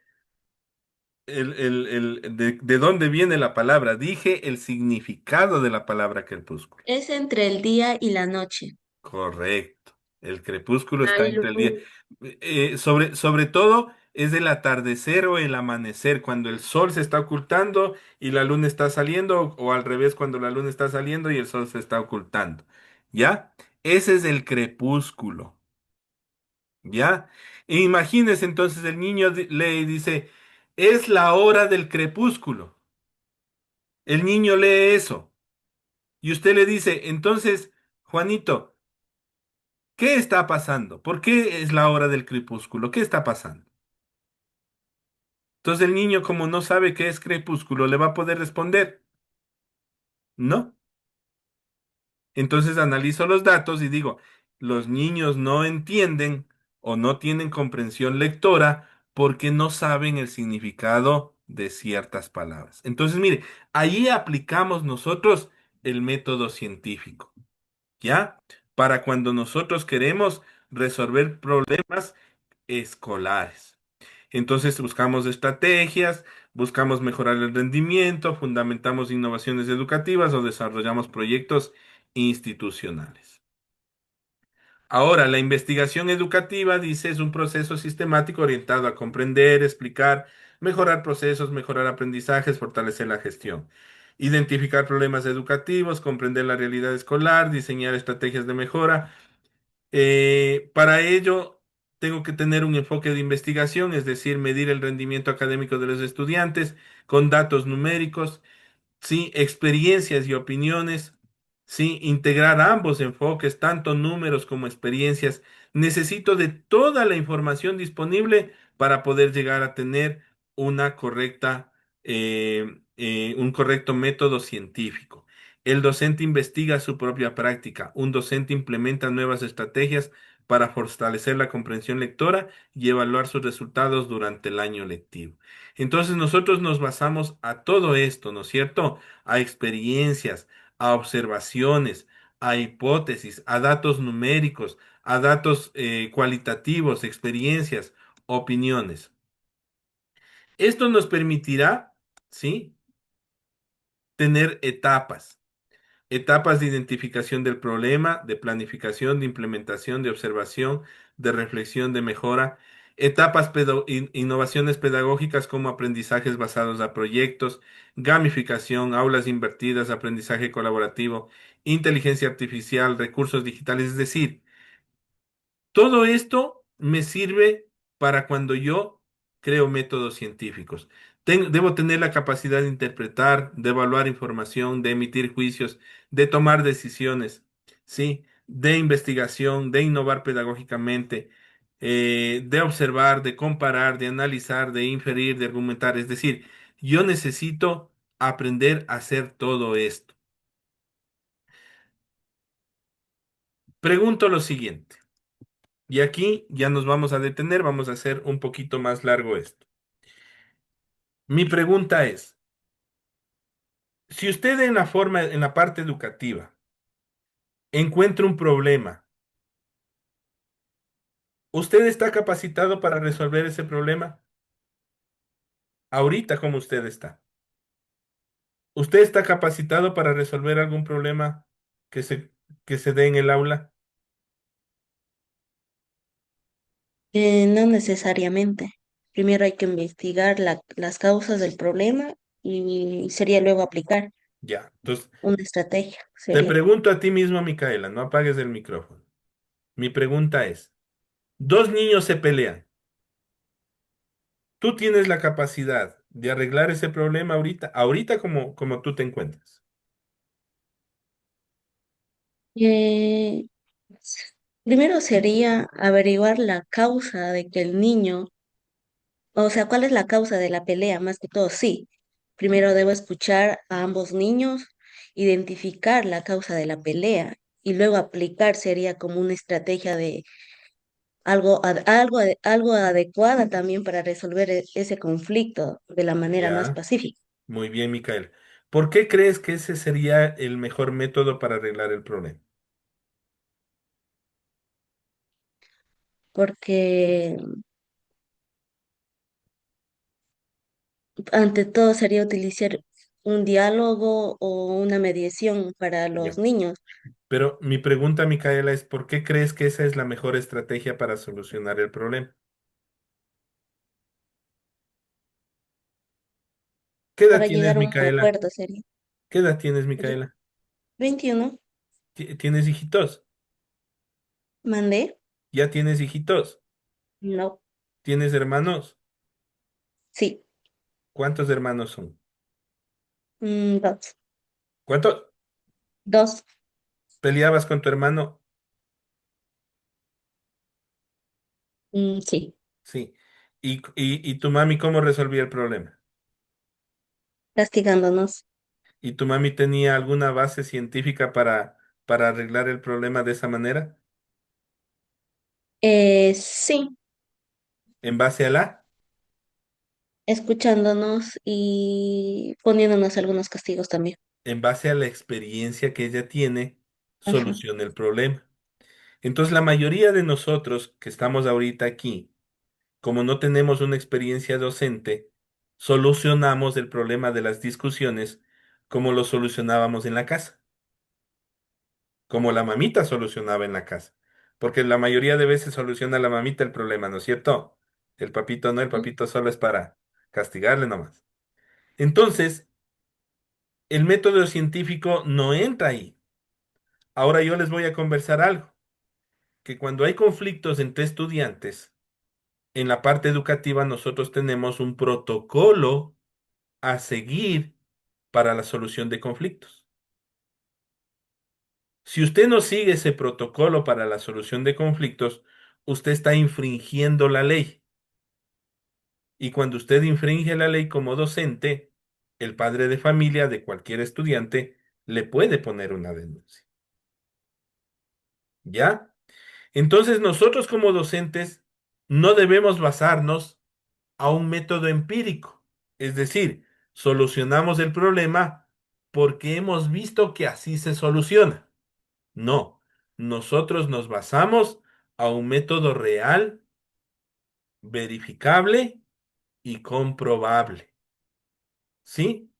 de dónde viene la palabra, dije el significado de la palabra crepúsculo. Es entre el día y la noche. Correcto. El crepúsculo está Ay, entre el día. Sobre todo es el atardecer o el amanecer, cuando el sol se está ocultando y la luna está saliendo, o al revés, cuando la luna está saliendo y el sol se está ocultando. ¿Ya? Ese es el crepúsculo. ¿Ya? E imagínese entonces el niño lee y dice, es la hora del crepúsculo. El niño lee eso. Y usted le dice, entonces, Juanito, ¿qué está pasando? ¿Por qué es la hora del crepúsculo? ¿Qué está pasando? Entonces el niño, como no sabe qué es crepúsculo, le va a poder responder, ¿no? Entonces analizo los datos y digo, los niños no entienden o no tienen comprensión lectora porque no saben el significado de ciertas palabras. Entonces, mire, ahí aplicamos nosotros el método científico, ¿ya? Para cuando nosotros queremos resolver problemas escolares. Entonces buscamos estrategias, buscamos mejorar el rendimiento, fundamentamos innovaciones educativas o desarrollamos proyectos institucionales. Ahora, la investigación educativa, dice, es un proceso sistemático orientado a comprender, explicar, mejorar procesos, mejorar aprendizajes, fortalecer la gestión. Identificar problemas educativos, comprender la realidad escolar, diseñar estrategias de mejora. Para ello, tengo que tener un enfoque de investigación, es decir, medir el rendimiento académico de los estudiantes con datos numéricos, sí, experiencias y opiniones, sí, integrar ambos enfoques, tanto números como experiencias. Necesito de toda la información disponible para poder llegar a tener un correcto método científico. El docente investiga su propia práctica. Un docente implementa nuevas estrategias para fortalecer la comprensión lectora y evaluar sus resultados durante el año lectivo. Entonces nosotros nos basamos a todo esto, ¿no es cierto? A experiencias, a observaciones, a hipótesis, a datos numéricos, a datos cualitativos, experiencias, opiniones. Esto nos permitirá, ¿sí?, tener etapas. Etapas de identificación del problema, de planificación, de implementación, de observación, de reflexión, de mejora. Etapas innovaciones pedagógicas como aprendizajes basados a proyectos, gamificación, aulas invertidas, aprendizaje colaborativo, inteligencia artificial, recursos digitales. Es decir, todo esto me sirve para cuando yo creo métodos científicos. Debo tener la capacidad de interpretar, de evaluar información, de emitir juicios, de tomar decisiones, ¿sí? De investigación, de innovar pedagógicamente, de observar, de comparar, de analizar, de inferir, de argumentar. Es decir, yo necesito aprender a hacer todo esto. Pregunto lo siguiente. Y aquí ya nos vamos a detener, vamos a hacer un poquito más largo esto. Mi pregunta es, si usted en la parte educativa, encuentra un problema, ¿usted está capacitado para resolver ese problema? Ahorita como usted está. ¿Usted está capacitado para resolver algún problema que se, que se dé en el aula? No necesariamente. Primero hay que investigar las causas del problema y sería luego aplicar Ya, entonces, una estrategia. te Sería. pregunto a ti mismo, Micaela, no apagues el micrófono. Mi pregunta es, dos niños se pelean. Tú tienes la capacidad de arreglar ese problema ahorita como tú te encuentras. Eh, Primero sería averiguar la causa de que el niño, o sea, cuál es la causa de la pelea, más que todo, sí. Primero debo escuchar a ambos niños, identificar la causa de la pelea y luego aplicar sería como una estrategia de algo adecuada también para resolver ese conflicto de la manera más Ya, pacífica. muy bien, Micael. ¿Por qué crees que ese sería el mejor método para arreglar el problema? Porque ante todo sería utilizar un diálogo o una mediación para Ya. los niños. Pero mi pregunta, Micaela, es ¿por qué crees que esa es la mejor estrategia para solucionar el problema? ¿Qué edad Para tienes, llegar a un Micaela? acuerdo sería. ¿Qué edad tienes, Micaela? 21. ¿Tienes hijitos? ¿Mandé? ¿Ya tienes hijitos? No. ¿Tienes hermanos? Sí. ¿Cuántos hermanos son? Dos. ¿Cuántos? Dos. ¿Peleabas con tu hermano? Sí. Sí. ¿Y tu mami cómo resolvía el problema? Castigándonos. ¿Y tu mami tenía alguna base científica para arreglar el problema de esa manera? Sí. ¿En base a Escuchándonos y poniéndonos algunos castigos también. en base a la experiencia que ella tiene, Ajá. soluciona el problema? Entonces, la mayoría de nosotros que estamos ahorita aquí, como no tenemos una experiencia docente, solucionamos el problema de las discusiones como lo solucionábamos en la casa, como la mamita solucionaba en la casa. Porque la mayoría de veces soluciona la mamita el problema, ¿no es cierto? El papito no, el papito solo es para castigarle nomás. Entonces, el método científico no entra ahí. Ahora yo les voy a conversar algo, que cuando hay conflictos entre estudiantes, en la parte educativa nosotros tenemos un protocolo a seguir para la solución de conflictos. Si usted no sigue ese protocolo para la solución de conflictos, usted está infringiendo la ley. Y cuando usted infringe la ley como docente, el padre de familia de cualquier estudiante le puede poner una denuncia. ¿Ya? Entonces nosotros como docentes no debemos basarnos a un método empírico. Es decir, solucionamos el problema porque hemos visto que así se soluciona. No, nosotros nos basamos a un método real, verificable y comprobable. ¿Sí?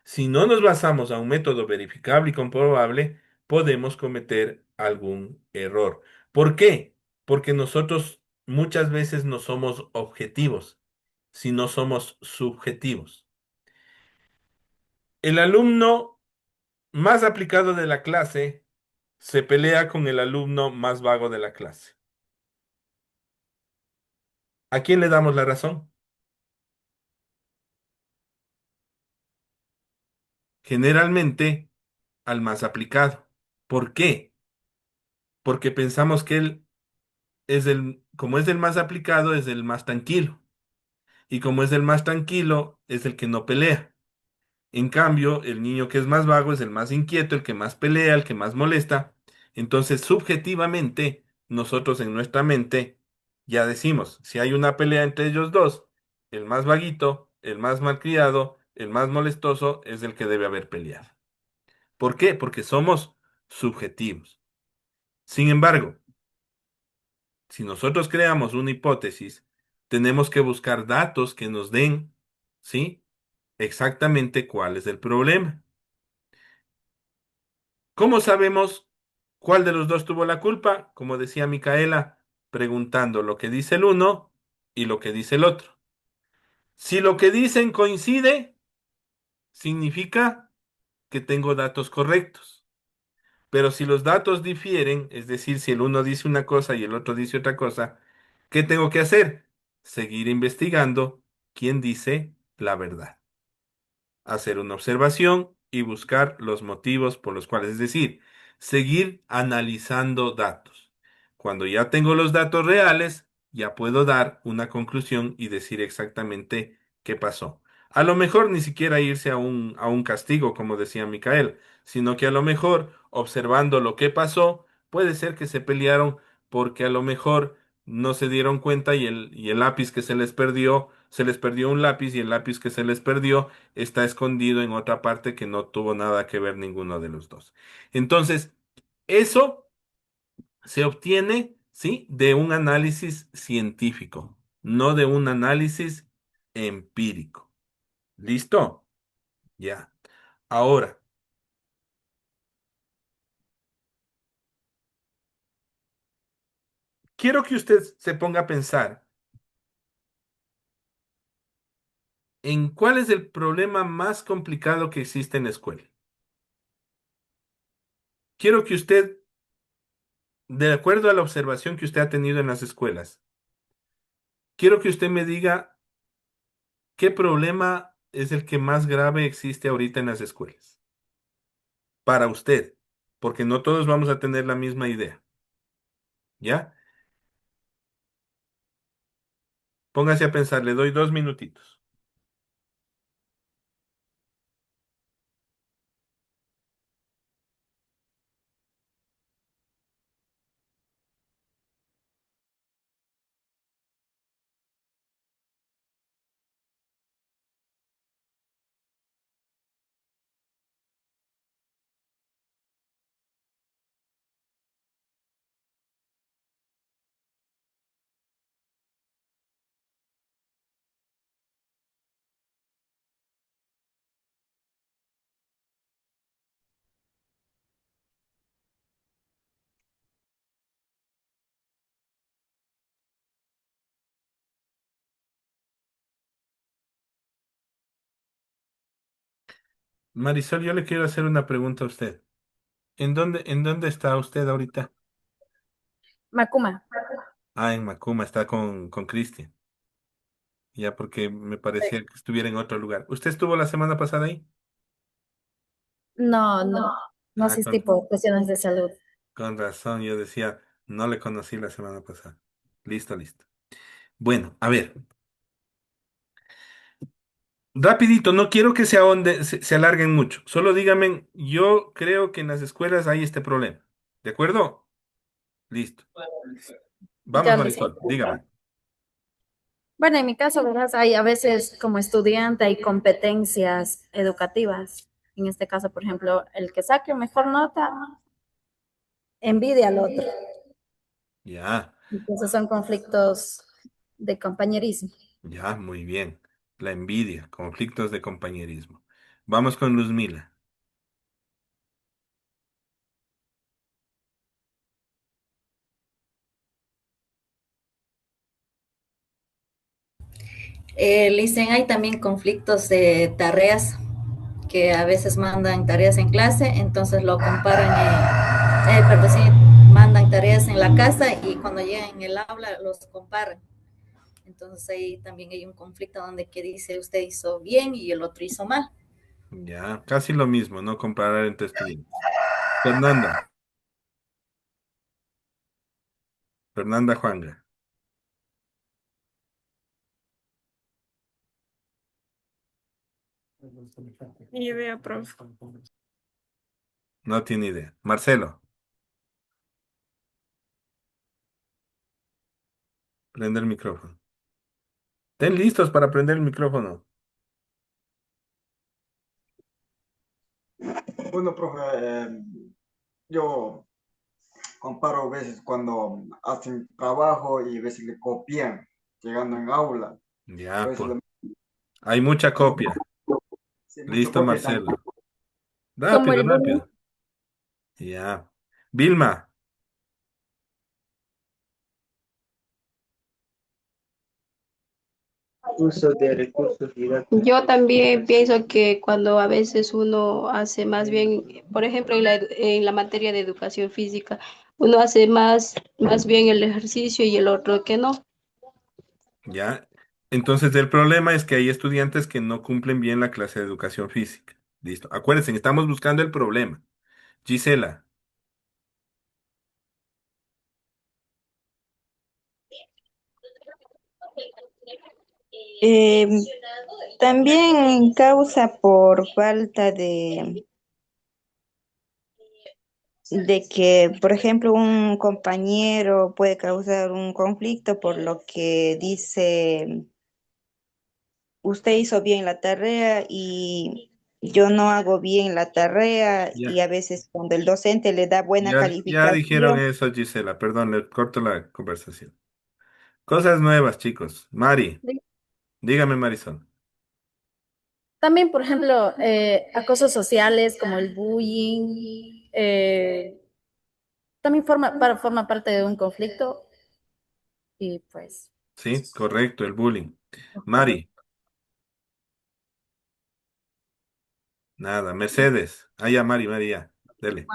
Si no nos basamos a un método verificable y comprobable, podemos cometer algún error. ¿Por qué? Porque nosotros muchas veces no somos objetivos, sino somos subjetivos. El alumno más aplicado de la clase se pelea con el alumno más vago de la clase. ¿A quién le damos la razón? Generalmente al más aplicado. ¿Por qué? Porque pensamos que él como es el más aplicado, es el más tranquilo. Y como es el más tranquilo, es el que no pelea. En cambio, el niño que es más vago es el más inquieto, el que más pelea, el que más molesta. Entonces, subjetivamente, nosotros en nuestra mente ya decimos, si hay una pelea entre ellos dos, el más vaguito, el más malcriado, el más molestoso es el que debe haber peleado. ¿Por qué? Porque somos subjetivos. Sin embargo, si nosotros creamos una hipótesis, tenemos que buscar datos que nos den, ¿sí? Exactamente cuál es el problema. ¿Cómo sabemos cuál de los dos tuvo la culpa? Como decía Micaela, preguntando lo que dice el uno y lo que dice el otro. Si lo que dicen coincide, significa que tengo datos correctos. Pero si los datos difieren, es decir, si el uno dice una cosa y el otro dice otra cosa, ¿qué tengo que hacer? Seguir investigando quién dice la verdad. Hacer una observación y buscar los motivos por los cuales, es decir, seguir analizando datos. Cuando ya tengo los datos reales, ya puedo dar una conclusión y decir exactamente qué pasó. A lo mejor ni siquiera irse a un castigo, como decía Micael, sino que a lo mejor, observando lo que pasó, puede ser que se pelearon porque a lo mejor no se dieron cuenta y el lápiz que se les perdió un lápiz y el lápiz que se les perdió está escondido en otra parte que no tuvo nada que ver ninguno de los dos. Entonces, eso se obtiene, ¿sí? De un análisis científico, no de un análisis empírico. ¿Listo? Ya. Ahora, quiero que usted se ponga a pensar en cuál es el problema más complicado que existe en la escuela. Quiero que usted, de acuerdo a la observación que usted ha tenido en las escuelas, quiero que usted me diga qué problema es el que más grave existe ahorita en las escuelas. Para usted, porque no todos vamos a tener la misma idea. ¿Ya? Póngase a pensar, le doy 2 minutitos. Marisol, yo le quiero hacer una pregunta a usted. En dónde está usted ahorita? Macuma. Ah, en Macuma, está con Cristian. Ya, porque me parecía que estuviera en otro lugar. ¿Usted estuvo la semana pasada ahí? No, no, no Ah, asistí por cuestiones de salud. con razón, yo decía, no le conocí la semana pasada. Listo, listo. Bueno, a ver, Rapidito, no quiero que se alarguen mucho. Solo díganme, yo creo que en las escuelas hay este problema. ¿De acuerdo? Listo. Vamos, Ya, Luis. Marisol, dígame. Bueno, en mi caso, verás, hay a veces como estudiante hay competencias educativas. En este caso, por ejemplo, el que saque mejor nota envidia al otro. Ya, Entonces son conflictos de compañerismo. ya, muy bien. La envidia, conflictos de compañerismo. Vamos con Luzmila. Dicen, hay también conflictos de tareas que a veces mandan tareas en clase, entonces lo comparan, perdón, sí, mandan tareas en la casa y cuando llegan en el aula los comparan. Entonces ahí también hay un conflicto donde que dice usted hizo bien y el otro hizo mal. Ya, casi lo mismo, no comparar entre estudiantes. Fernanda, Fernanda Juanga. Ni idea, profe. No tiene idea. Marcelo, prende el micrófono. Estén listos para prender el micrófono. Bueno, profe, yo comparo a veces cuando hacen trabajo y a veces le copian, llegando en aula. A Ya, veces pues. Hay mucha copia. sí, mucho Listo, copia también. Marcelo. Como Rápido, el bullying. rápido. Ya. Vilma. Uso de recursos didácticos. Yo también pienso que cuando a veces uno hace más bien, por ejemplo, en la materia de educación física, uno hace más bien el ejercicio y el otro que no. Ya. Entonces, el problema es que hay estudiantes que no cumplen bien la clase de educación física. Listo. Acuérdense, estamos buscando el problema. Gisela. Eh, También causa por falta de que, por ejemplo, un compañero puede causar un conflicto por lo que dice, usted hizo bien la tarea y yo no hago bien la tarea, y Ya. a veces cuando el docente le da buena Ya dijeron calificación. eso, Gisela. Perdón, le corto la conversación. Cosas nuevas, chicos. Mari. Dígame, Marisol. También, por ejemplo, acosos sociales como el bullying, también forma parte de un conflicto y pues, Sí, correcto, el bullying. Mari. Nada. Mercedes. Ah, ya, Mari, Mari, ya. Dele.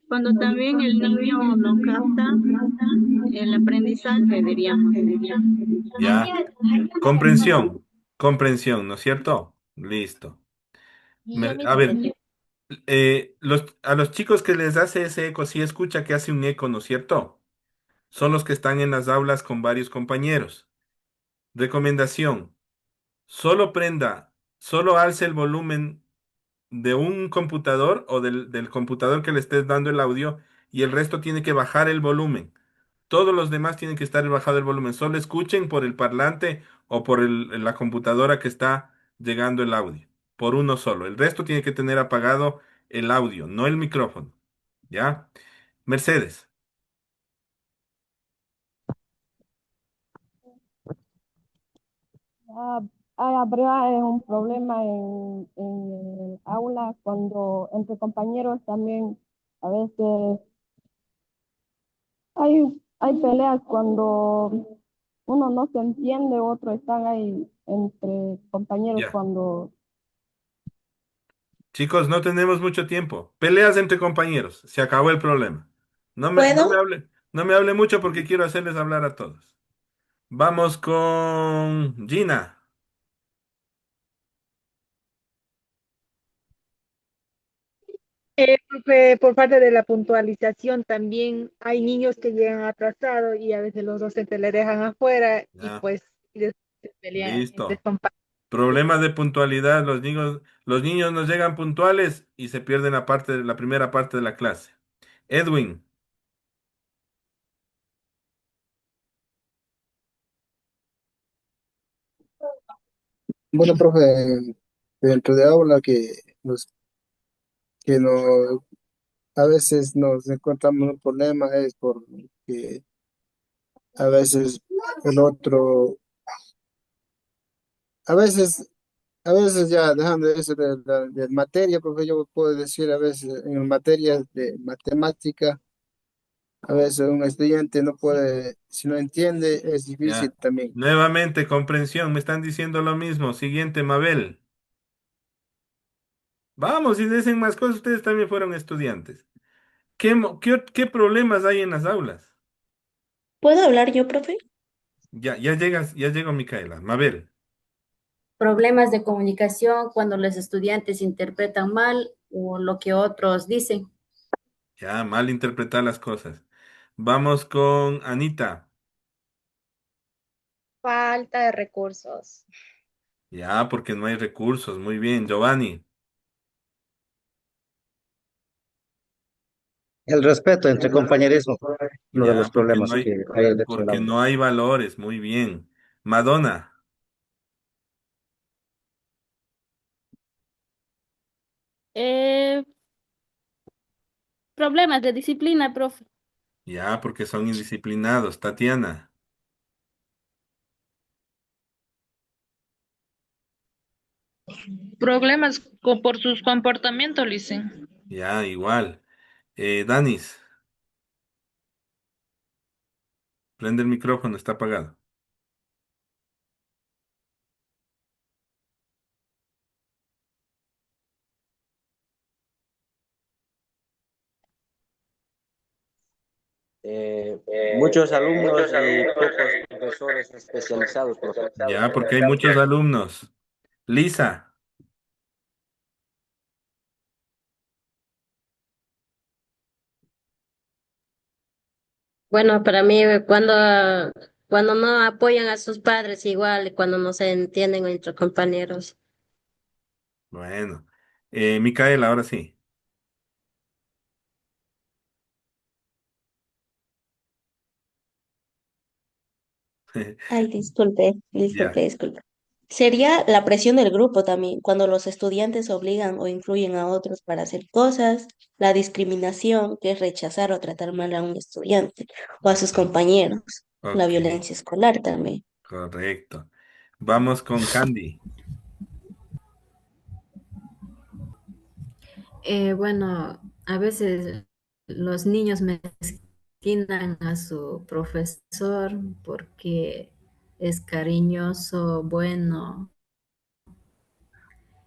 Cuando también el niño no capta el aprendizaje, diríamos. Ya. Comprensión. Comprensión, ¿no es cierto? Listo. A ver, a los chicos que les hace ese eco, sí escucha que hace un eco, ¿no es cierto? Son los que están en las aulas con varios compañeros. Recomendación, solo alce el volumen de un computador o del computador que le estés dando el audio y el resto tiene que bajar el volumen. Todos los demás tienen que estar bajado el volumen. Solo escuchen por el parlante o por la computadora que está llegando el audio. Por uno solo. El resto tiene que tener apagado el audio, no el micrófono. ¿Ya? Mercedes. Ah, Habrá un problema en el aula cuando entre compañeros también a veces hay peleas cuando uno no se entiende, otro están ahí entre compañeros Ya. cuando Chicos, no tenemos mucho tiempo. Peleas entre compañeros. Se acabó el problema. ¿Puedo? No me hable mucho porque quiero hacerles hablar a todos. Vamos con Gina. Profe, por parte de la puntualización también hay niños que llegan atrasados y a veces los docentes le dejan afuera y Ya. pues y después se pelean entre Listo. compañeros. Problemas de puntualidad, los niños no llegan puntuales y se pierden la primera parte de la clase. Edwin, Bueno, profe, dentro de aula que no, a veces nos encontramos un problema es porque a veces el otro, a veces, a veces ya dejando eso de materia, profe, yo puedo decir a veces en materias de matemática, a veces un estudiante no puede, si no entiende, es difícil ya. también. Nuevamente, comprensión, me están diciendo lo mismo. Siguiente, Mabel. Vamos, si dicen más cosas, ustedes también fueron estudiantes. ¿Qué problemas hay en las aulas? ¿Puedo hablar yo, profe? Ya llegó Micaela. Mabel, Problemas de comunicación cuando los estudiantes interpretan mal o lo que otros dicen. ya mal interpretar las cosas. Vamos con Anita. Falta de recursos. Ya, porque no hay recursos. Muy bien, Giovanni. El respeto entre compañerismo, uno de los Ya, problemas que hay dentro del porque aula. no hay valores. Muy bien. Madonna. Eh, Problemas de disciplina, profe. Ya, porque son indisciplinados. Tatiana. Problemas por sus comportamientos, dicen. Ya, igual. Danis, prende el micrófono, está apagado. Muchos alumnos y pocos profesores especializados, profe. Ya, porque hay muchos alumnos. Lisa. Bueno, para mí, cuando no apoyan a sus padres igual, y cuando no se entienden entre compañeros. Bueno. Micaela, ahora sí. Ay, disculpe, Ya. disculpe, disculpe. Sería la presión del grupo también, cuando los estudiantes obligan o influyen a otros para hacer cosas, la discriminación, que es rechazar o tratar mal a un estudiante o a sus compañeros, la Ok, violencia escolar también. correcto. Vamos con Candy. Bueno, a veces los niños mezquinan a su profesor porque es cariñoso, bueno,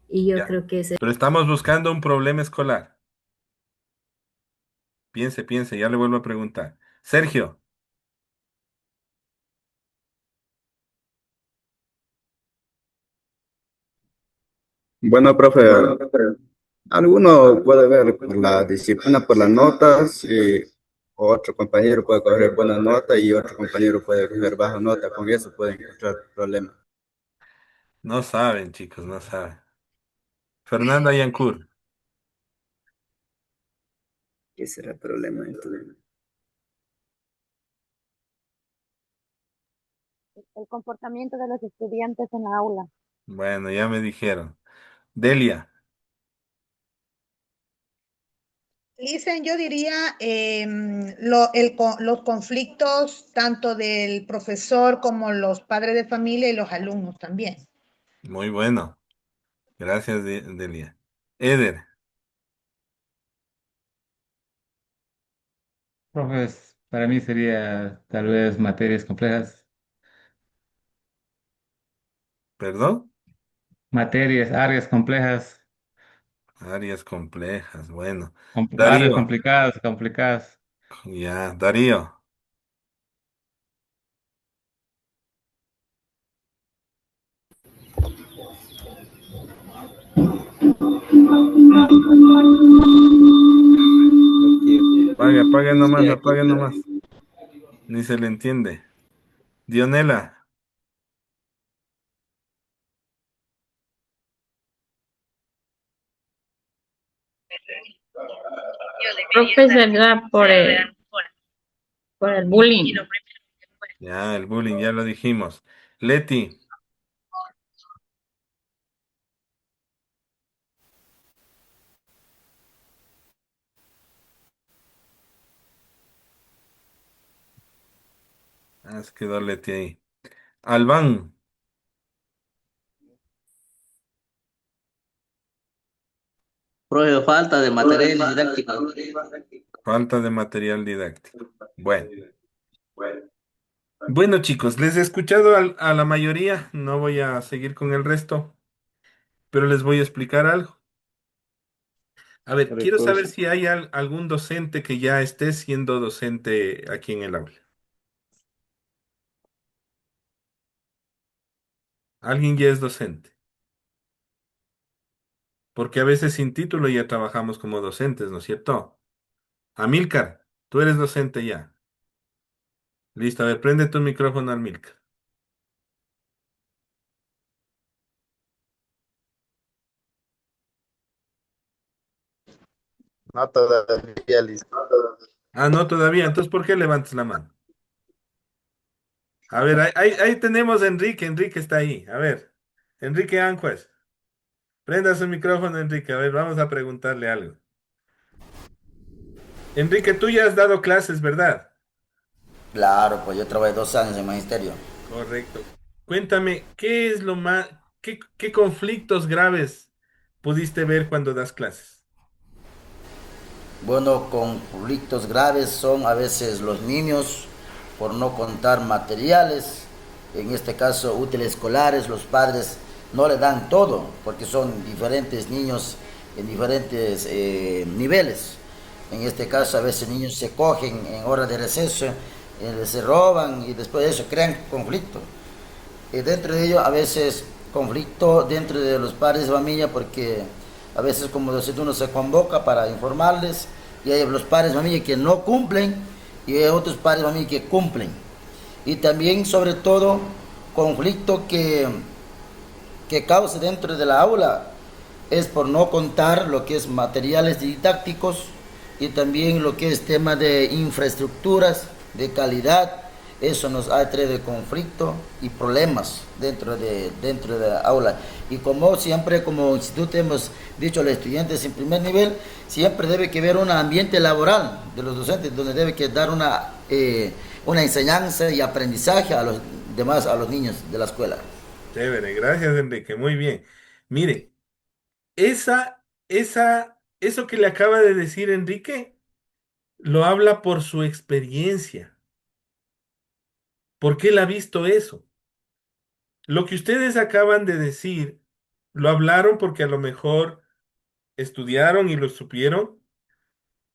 y yo Ya. creo que ese Pero estamos buscando un problema escolar. Piense, ya le vuelvo a preguntar. Sergio. Bueno, profe, alguno puede ver por la disciplina, por las notas, y otro compañero puede coger buena nota y otro compañero puede coger baja nota. Con eso pueden encontrar problemas. No saben, chicos, no saben. Fernanda Yancourt. ¿Qué será el problema entonces? El comportamiento de los estudiantes en la aula. Bueno, ya me dijeron. Delia. Dicen, yo diría, los conflictos tanto del profesor como los padres de familia y los alumnos también. Muy bueno. Gracias, Delia. Eder. Profes, para mí sería tal vez materias complejas, ¿Perdón? materias, áreas complejas, Áreas complejas. Bueno. áreas Darío. complicadas, complicadas. Ya, Darío. Apague nomás. Ni se le entiende. Dionela. Profe, será por el bullying. Ya, el bullying, ya lo dijimos. Leti, se quedó Leti ahí. Albán, Profe, falta de material didáctico. falta de material didáctico. Bueno. Bueno, chicos, les he escuchado a la mayoría, no voy a seguir con el resto, pero les voy a explicar algo. A ver, Correcto, quiero saber profe. si hay algún docente que ya esté siendo docente aquí en el aula. ¿Alguien ya es docente? Porque a veces sin título ya trabajamos como docentes, ¿no es cierto? Amílcar, tú eres docente ya. Listo, a ver, prende tu micrófono, Amílcar. No todavía, listo. Ah, no, todavía. Entonces, ¿por qué levantas la mano? A ver, ahí tenemos a Enrique. Enrique está ahí. A ver, Enrique Anjuez. Prenda su micrófono, Enrique. A ver, vamos a preguntarle algo. Enrique, tú ya has dado clases, ¿verdad? Claro, pues yo trabajé 2 años en magisterio. Correcto. Cuéntame, ¿qué es lo más, qué conflictos graves pudiste ver cuando das clases? Bueno, conflictos graves son a veces los niños por no contar materiales, en este caso útiles escolares, los padres no le dan todo porque son diferentes niños en diferentes niveles. En este caso a veces niños se cogen en hora de receso, se roban y después de eso crean conflicto. Y dentro de ello a veces conflicto dentro de los padres de familia porque a veces como docente uno se convoca para informarles y hay los padres de familia que no cumplen y hay otros padres de familia que cumplen. Y también sobre todo conflicto que causa dentro de la aula es por no contar lo que es materiales didácticos y también lo que es tema de infraestructuras de calidad. Eso nos ha traído conflicto y problemas dentro de la aula. Y como siempre, como instituto hemos dicho a los estudiantes en primer nivel, siempre debe que haber un ambiente laboral de los docentes, donde debe que dar una enseñanza y aprendizaje a los demás, a los niños de la escuela. Chévere, gracias, Enrique. Muy bien. Mire, eso que le acaba de decir Enrique, lo habla por su experiencia, porque él ha visto eso. Lo que ustedes acaban de decir, lo hablaron porque a lo mejor estudiaron y lo supieron,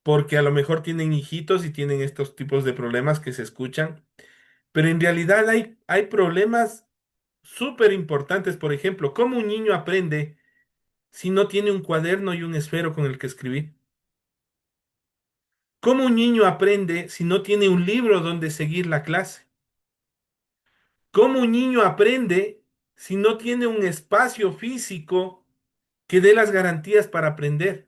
porque a lo mejor tienen hijitos y tienen estos tipos de problemas que se escuchan, pero en realidad hay problemas súper importantes. Por ejemplo, ¿cómo un niño aprende si no tiene un cuaderno y un esfero con el que escribir? ¿Cómo un niño aprende si no tiene un libro donde seguir la clase? ¿Cómo un niño aprende si no tiene un espacio físico que dé las garantías para aprender?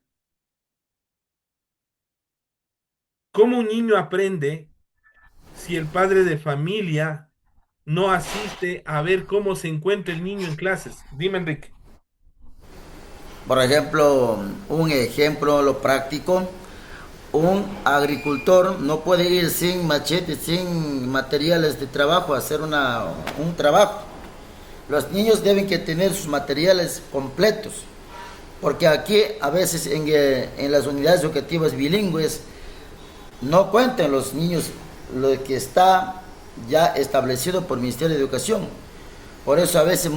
¿Cómo un niño aprende si el padre de familia no asiste a ver cómo se encuentra el niño en clases? Dime, Enrique. Por ejemplo, un ejemplo, lo práctico, un agricultor no puede ir sin machete, sin materiales de trabajo a hacer un trabajo. Los niños deben que tener sus materiales completos, porque aquí a veces en las unidades educativas bilingües no cuentan los niños lo que está ya establecido por el Ministerio de Educación. Por eso a veces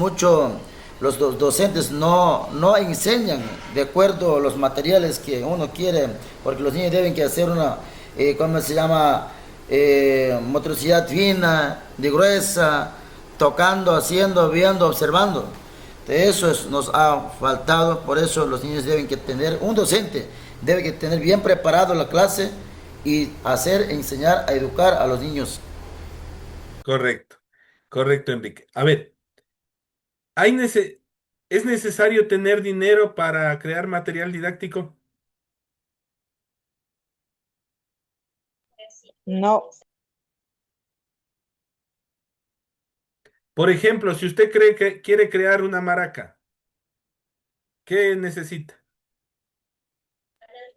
los docentes no enseñan de acuerdo a los materiales que uno quiere, porque los niños deben que hacer ¿cómo se llama? Motricidad fina, de gruesa, tocando, haciendo, viendo, observando. De eso nos ha faltado, por eso los niños deben que tener, un docente debe que tener bien preparado la clase y enseñar a educar a los niños. Correcto, correcto, Enrique. A ver, ¿es necesario tener dinero para crear material didáctico? No, Por ejemplo, si usted cree que quiere crear una maraca, ¿qué necesita?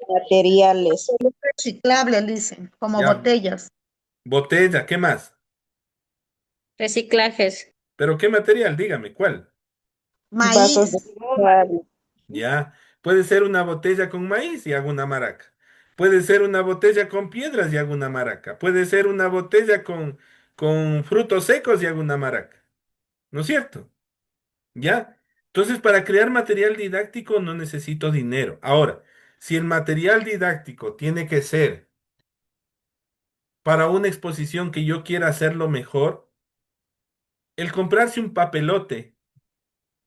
materiales, Reciclables, dicen, como Ya, botellas. botella, ¿qué más? Reciclajes. ¿Pero qué material? Dígame, ¿cuál? vasos Maíz, desechables, Ya, puede ser una botella con maíz y hago una maraca. Puede ser una botella con piedras y hago una maraca. Puede ser una botella con frutos secos y hago una maraca. ¿No es cierto? ¿Ya? Entonces, para crear material didáctico no necesito dinero. Ahora, si el material didáctico tiene que ser para una exposición que yo quiera hacerlo mejor, el comprarse un papelote,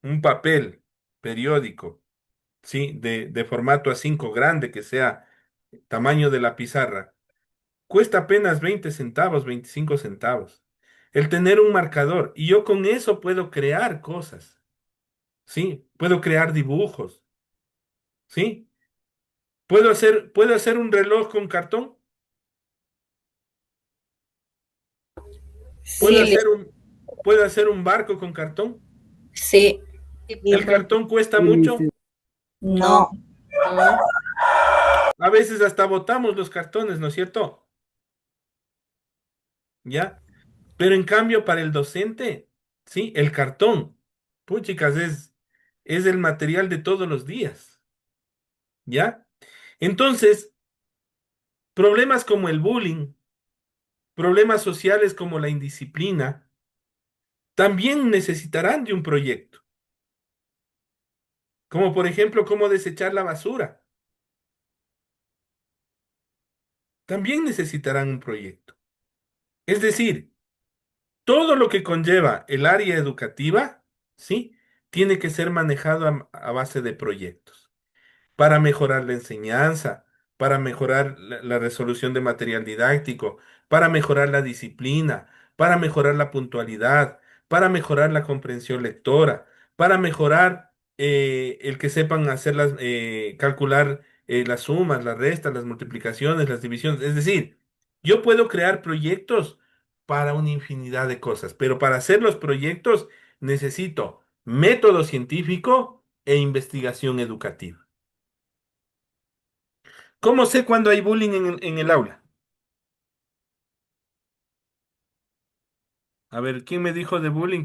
un papel periódico, ¿sí? De formato A5 grande, que sea tamaño de la pizarra, cuesta apenas 20 centavos, 25 centavos. El tener un marcador, y yo con eso puedo crear cosas, ¿sí? Puedo crear dibujos, ¿sí? Puedo hacer un reloj con cartón? ¿Puedo Sí, hacer puedo hacer un barco con cartón? sí, ¿El cartón cuesta mucho? no, no, No. A veces hasta botamos los cartones, ¿no es cierto? ¿Ya? Pero en cambio, para el docente, sí, el cartón, chicas, es el material de todos los días, ¿ya? Entonces, problemas como el bullying, problemas sociales como la indisciplina, también necesitarán de un proyecto, como por ejemplo, cómo desechar la basura. También necesitarán un proyecto. Es decir, todo lo que conlleva el área educativa, ¿sí? Tiene que ser manejado a base de proyectos, para mejorar la enseñanza, para mejorar la resolución de material didáctico, para mejorar la disciplina, para mejorar la puntualidad, para mejorar la comprensión lectora, para mejorar el que sepan hacer calcular las sumas, las restas, las multiplicaciones, las divisiones. Es decir, yo puedo crear proyectos para una infinidad de cosas, pero para hacer los proyectos necesito método científico e investigación educativa. ¿Cómo sé cuando hay bullying en el aula? A ver, ¿quién me dijo de bullying?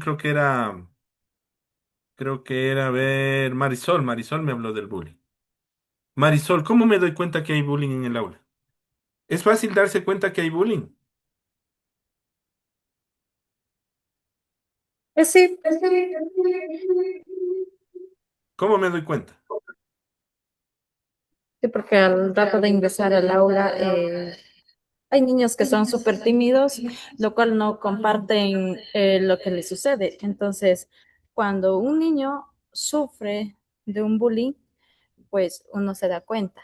A ver, Marisol. Marisol me habló del bullying. Marisol, ¿cómo me doy cuenta que hay bullying en el aula? ¿Es fácil darse cuenta que hay bullying? sí, ¿Cómo me doy cuenta? sí, porque al rato de ingresar al aula, hay niños que son súper tímidos, lo cual no comparten lo que les sucede. Entonces, cuando un niño sufre de un bullying, pues uno se da cuenta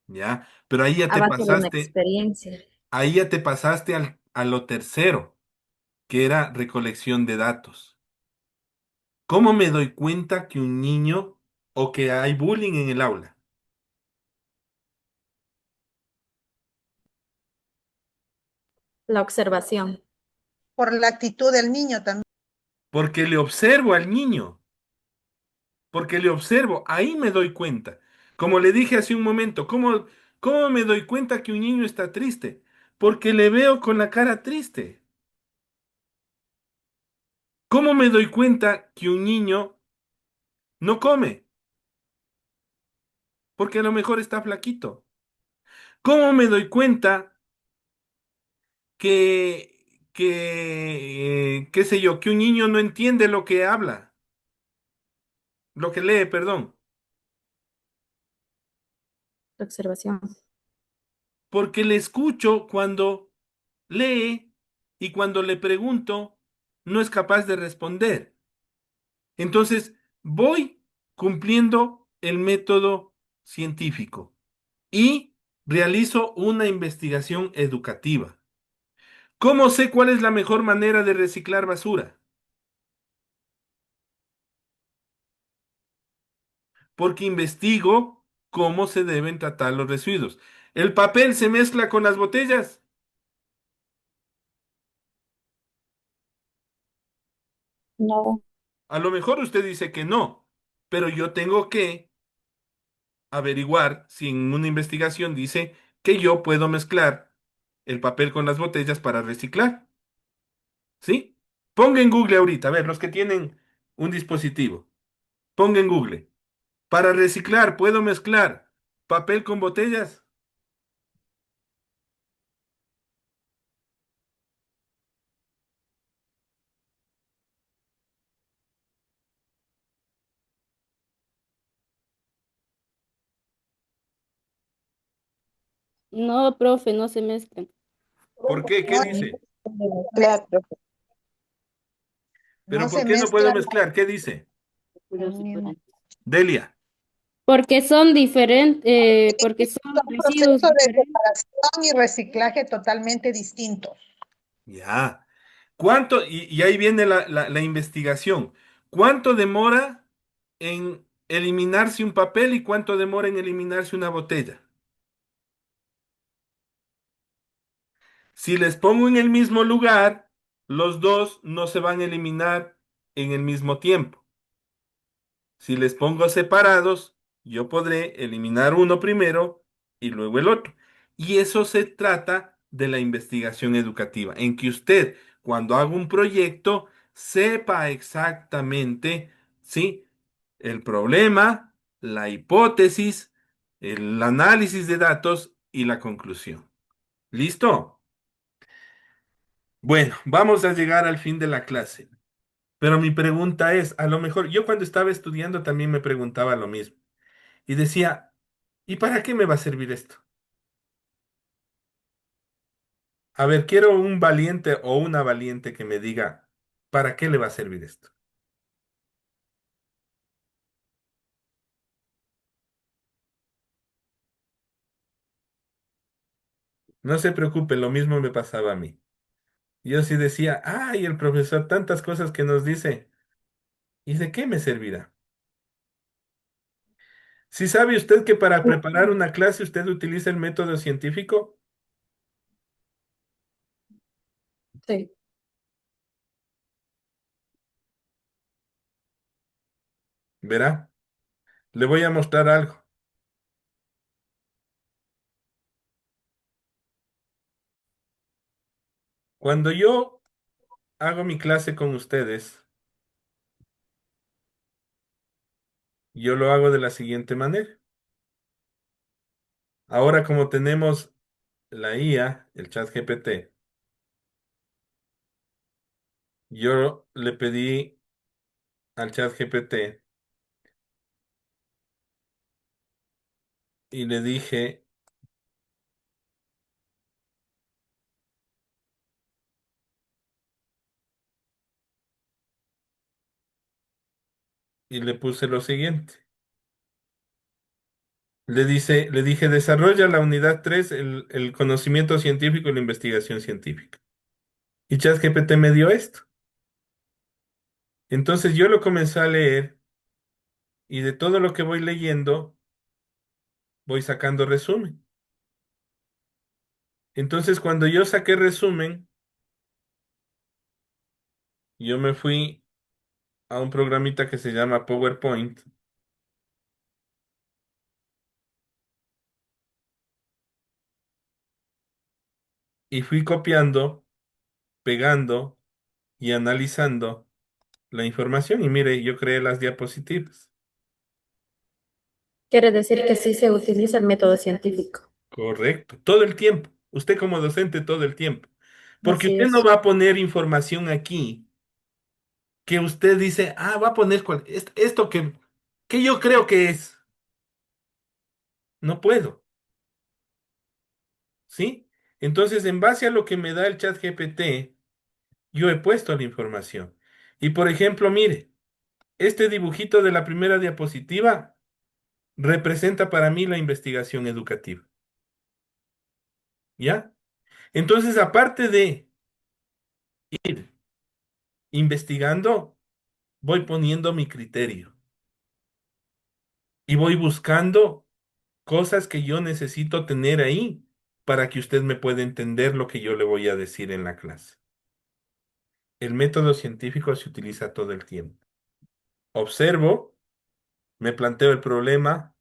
Ya, pero ahí ya a te base de una pasaste, experiencia. ahí ya te pasaste a lo tercero, que era recolección de datos. ¿Cómo me doy cuenta que un niño o que hay bullying en el aula? La observación. por la actitud del niño también. Porque le observo al niño. Porque le observo, ahí me doy cuenta. Como le dije hace un momento, ¿cómo me doy cuenta que un niño está triste? Porque le veo con la cara triste. ¿Cómo me doy cuenta que un niño no come? Porque a lo mejor está flaquito. ¿Cómo me doy cuenta qué sé yo, que un niño no entiende lo que habla, lo que lee, perdón? La observación. Porque le escucho cuando lee y cuando le pregunto, no es capaz de responder. Entonces, voy cumpliendo el método científico y realizo una investigación educativa. ¿Cómo sé cuál es la mejor manera de reciclar basura? Porque investigo cómo se deben tratar los residuos. ¿El papel se mezcla con las botellas? No. A lo mejor usted dice que no, pero yo tengo que averiguar si en una investigación dice que yo puedo mezclar el papel con las botellas para reciclar. ¿Sí? Ponga en Google ahorita, a ver, los que tienen un dispositivo, ponga en Google. Para reciclar, ¿puedo mezclar papel con botellas? No, profe, no se mezclan. ¿Por qué? ¿Qué dice? Claro, ¿Pero no por se qué no puedo mezcla. mezclar? ¿Qué dice? Delia. Porque son diferentes, porque son Son residuos procesos de diferentes. separación y reciclaje totalmente distintos. Ya. ¿Cuánto? Y ahí viene la investigación. ¿Cuánto demora en eliminarse un papel y cuánto demora en eliminarse una botella? Si les pongo en el mismo lugar, los dos no se van a eliminar en el mismo tiempo. Si les pongo separados, yo podré eliminar uno primero y luego el otro. Y eso se trata de la investigación educativa, en que usted, cuando haga un proyecto, sepa exactamente, ¿sí? El problema, la hipótesis, el análisis de datos y la conclusión. ¿Listo? Bueno, vamos a llegar al fin de la clase. Pero mi pregunta es, a lo mejor, yo cuando estaba estudiando también me preguntaba lo mismo. Y decía, ¿y para qué me va a servir esto? A ver, quiero un valiente o una valiente que me diga, ¿para qué le va a servir esto? No se preocupe, lo mismo me pasaba a mí. Yo sí decía, ay, el profesor, tantas cosas que nos dice, ¿y de qué me servirá? Si sabe usted que para preparar una clase usted utiliza el método científico, Sí. verá, le voy a mostrar algo. Cuando yo hago mi clase con ustedes, yo lo hago de la siguiente manera. Ahora como tenemos la IA, el chat GPT, yo le pedí al chat GPT y le dije, y le puse lo siguiente. Le dije, desarrolla la unidad 3 el conocimiento científico y la investigación científica. Y ChatGPT me dio esto. Entonces yo lo comencé a leer y de todo lo que voy leyendo, voy sacando resumen. Entonces cuando yo saqué resumen, yo me fui a un programita que se llama PowerPoint y fui copiando, pegando y analizando la información. Y mire, yo creé las diapositivas. Quiere decir que sí se utiliza el método científico. Correcto, todo el tiempo. Usted como docente todo el tiempo. Porque Así usted no es. va a poner información aquí que usted dice, ah, va a poner esto que yo creo que es. No puedo, ¿sí? Entonces, en base a lo que me da el chat GPT, yo he puesto la información. Y por ejemplo, mire, este dibujito de la primera diapositiva representa para mí la investigación educativa. ¿Ya? Entonces, aparte de ir investigando, voy poniendo mi criterio y voy buscando cosas que yo necesito tener ahí para que usted me pueda entender lo que yo le voy a decir en la clase. El método científico se utiliza todo el tiempo. Observo, me planteo el problema,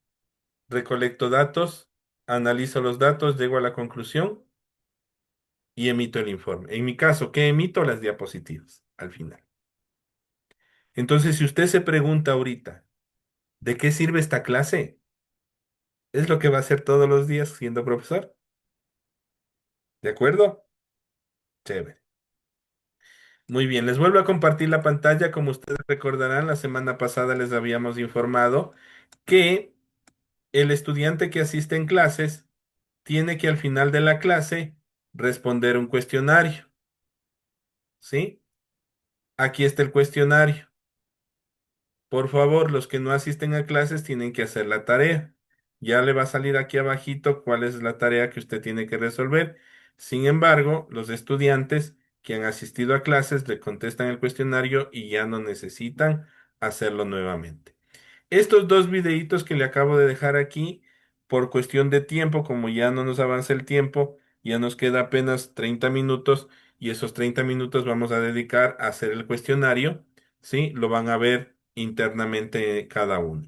recolecto datos, analizo los datos, llego a la conclusión y emito el informe. En mi caso, ¿qué emito? Las diapositivas al final. Entonces, si usted se pregunta ahorita, ¿de qué sirve esta clase? Es lo que va a hacer todos los días siendo profesor. ¿De acuerdo? Chévere. Muy bien, les vuelvo a compartir la pantalla. Como ustedes recordarán, la semana pasada les habíamos informado que el estudiante que asiste en clases tiene que al final de la clase responder un cuestionario. ¿Sí? Aquí está el cuestionario. Por favor, los que no asisten a clases tienen que hacer la tarea. Ya le va a salir aquí abajito cuál es la tarea que usted tiene que resolver. Sin embargo, los estudiantes que han asistido a clases le contestan el cuestionario y ya no necesitan hacerlo nuevamente. Estos dos videitos que le acabo de dejar aquí, por cuestión de tiempo, como ya no nos avanza el tiempo, ya nos queda apenas 30 minutos y esos 30 minutos vamos a dedicar a hacer el cuestionario, ¿sí? Lo van a ver internamente cada uno.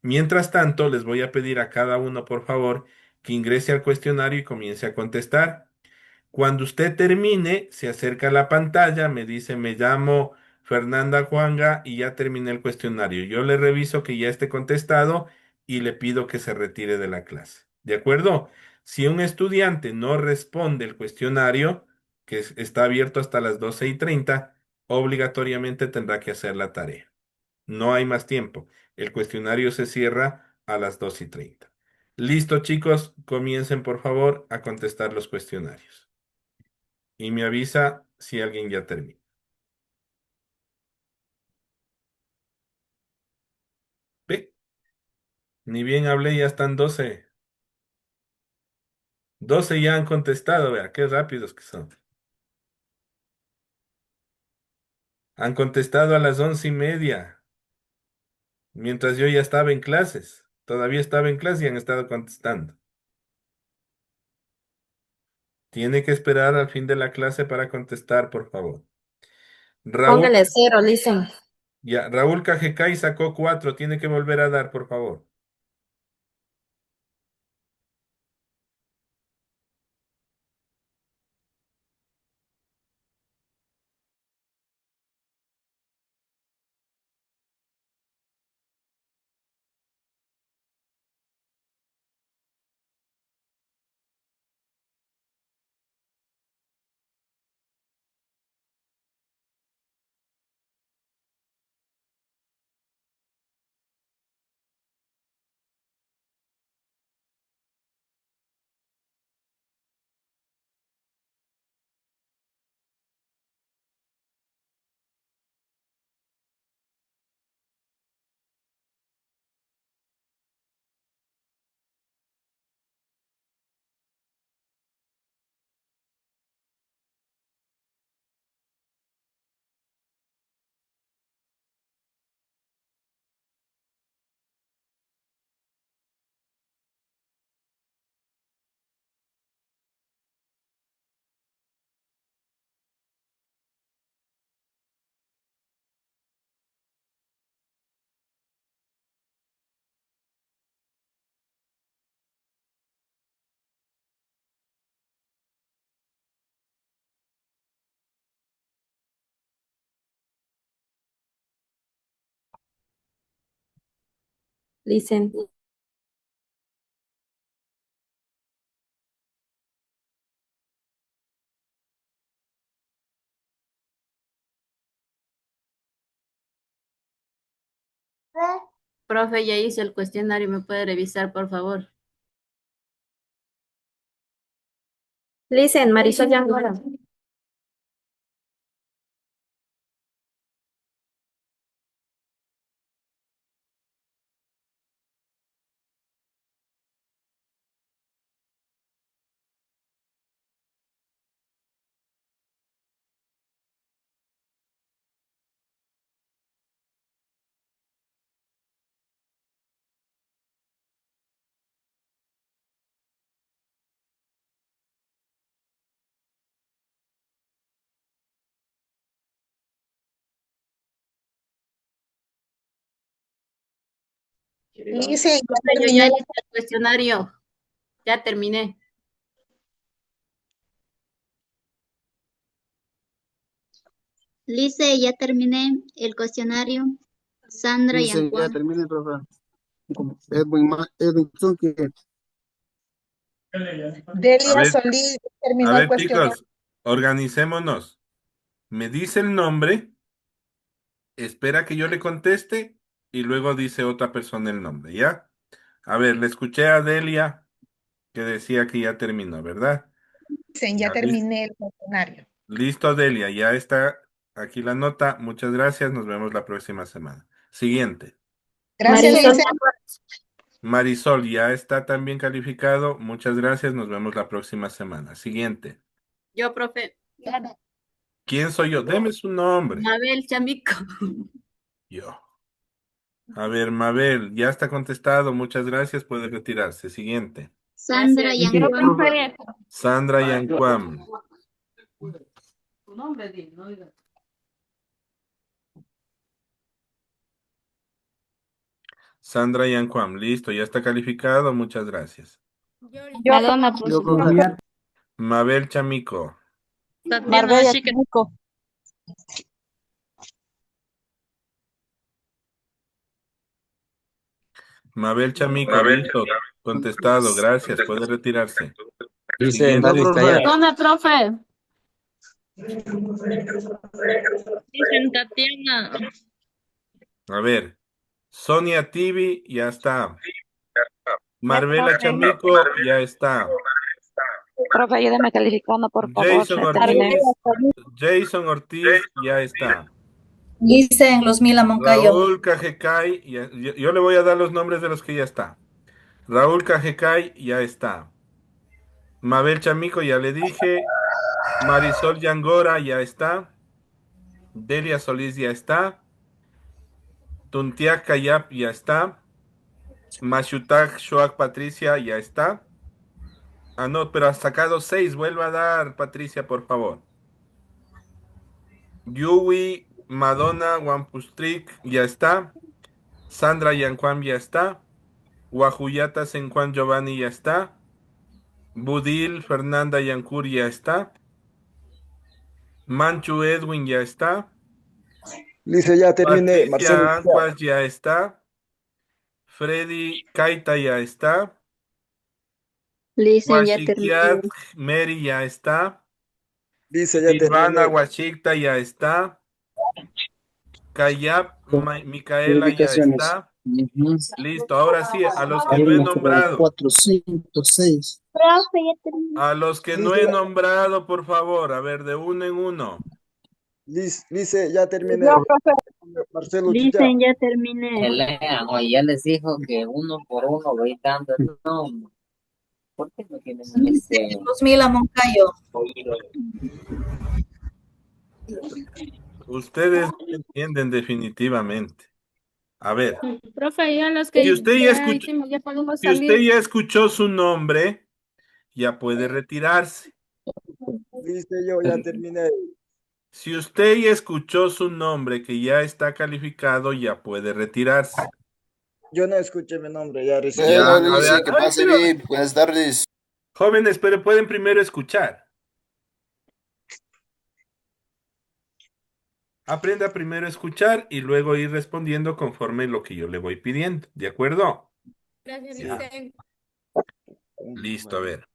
Mientras tanto, les voy a pedir a cada uno, por favor, que ingrese al cuestionario y comience a contestar. Cuando usted termine, se acerca a la pantalla, me dice, me llamo Fernanda Juanga y ya terminé el cuestionario. Yo le reviso que ya esté contestado y le pido que se retire de la clase. ¿De acuerdo? Si un estudiante no responde el cuestionario, que está abierto hasta las 12:30, obligatoriamente tendrá que hacer la tarea. No hay más tiempo. El cuestionario se cierra a las 2:30. Listo, chicos, comiencen por favor a contestar los cuestionarios y me avisa si alguien ya termina. Ve, ni bien hablé, ya están 12. 12 ya han contestado, vea, qué rápidos que son. Han contestado a las 11:30, mientras yo ya estaba en clases. Todavía estaba en clase y han estado contestando. Tiene que esperar al fin de la clase para contestar, por favor. Raúl, Póngale cero, dicen. ya, Raúl Cajecay sacó 4, tiene que volver a dar, por favor. Dicen. Profe, ya hice el cuestionario, ¿me puede revisar, por favor? Dicen, Marisol Yangora. Lice, ya Profe, yo ya terminó. hice el cuestionario. Ya terminé. Lice, ya terminé el cuestionario. Sandra y Dice, ya Antoine. terminé, profe. Edwin Zunque. A Delia ver, Solís a terminó el ver, cuestionario. chicos, organicémonos. Me dice el nombre, espera que yo le conteste y luego dice otra persona el nombre, ¿ya? A ver, le escuché a Delia que decía que ya terminó, ¿verdad? Dicen, ya Ya, lis- terminé el cuestionario. Listo, Delia, ya está aquí la nota. Muchas gracias, nos vemos la próxima semana. Siguiente. Gracias, Marisol, Lice. Marisol, ya está también calificado. Muchas gracias, nos vemos la próxima semana. Siguiente. yo, profe. ¿Quién soy yo? Deme su nombre. Mabel Chamico. Yo. A ver, Mabel, ya está contestado. Muchas gracias, puede retirarse. Siguiente. Sandra y Gracias. Antoine. Sandra Yancuam. Tu nombre, di, no digas. Sandra Yancuam, listo, ya está calificado. Muchas gracias. Madonna, Yo, profe. profe. Mabel Chamico. Marbella Chamico. Mabel Chamico, listo, contestado. Gracias, puede retirarse. Dice, no Yo, Siguiente. lista ya. profe. Madonna, profe. Dicen Tatiana. A ver, Sonia Tibi, ya está. Ya, Marbella profe. Chamico, ya está. Profe, ayúdame calificando, por favor. Jason Retarme. Ortiz, Jason Ortiz, ya está. Licen Luzmila Moncayo. Raúl Cajecay, yo le voy a dar los nombres de los que ya está. Raúl Cajecay, ya está. Mabel Chamico, ya le dije. Marisol Yangora, ya está. Delia Solís, ya está. Tuntiak Kayap, ya está. Mashutak Shoak Patricia, ya está. Ah, no, pero ha sacado 6. Vuelva a dar, Patricia, por favor. Yui, Madonna, Wampustrik, ya está. Sandra Yanquam, ya está. Guajuyata Senjuan Giovanni, ya está. Budil Fernanda Yancur, ya está. Manchu Edwin, ya está. Lice, ya terminé. Marcelo. Patricia Ancuas, ya está. Freddy Kaita, ya está. Listen, ya terminé. Washikiat Mary, ya está. Lice, ya Silvana terminé. Washikta, ya está. Kayap Micaela, ya Ubicaciones. está. Listo, ahora sí, a los que no he nombrado. 4, 5, 6. Profe, ya terminé. A los que no he nombrado, por favor, a ver, de uno en uno. Lice, ya terminé. Yo, profe. Marcelo, ya. Listen, ya Que terminé. lean, oye, ya les dijo que uno por uno voy dando el nombre. ¿Por qué no tienen ese Luzmila Moncayo. oído? Ustedes no entienden definitivamente. A ver, Profe, ya los que si usted ya ya escuchó, hicimos, ya podemos si usted salir. ya escuchó su nombre, ya puede retirarse. Lice, yo ya terminé. Si usted ya escuchó su nombre que ya está calificado, ya puede retirarse. Yo no escuché mi nombre, ya recién. Ya, Bueno, a dice ver, que ay, pase pero- bien. Buenas tardes. Jóvenes, pero pueden primero escuchar. Aprenda primero a escuchar y luego ir respondiendo conforme lo que yo le voy pidiendo. ¿De acuerdo? Gracias, Ya. Licen. Listo, a ver.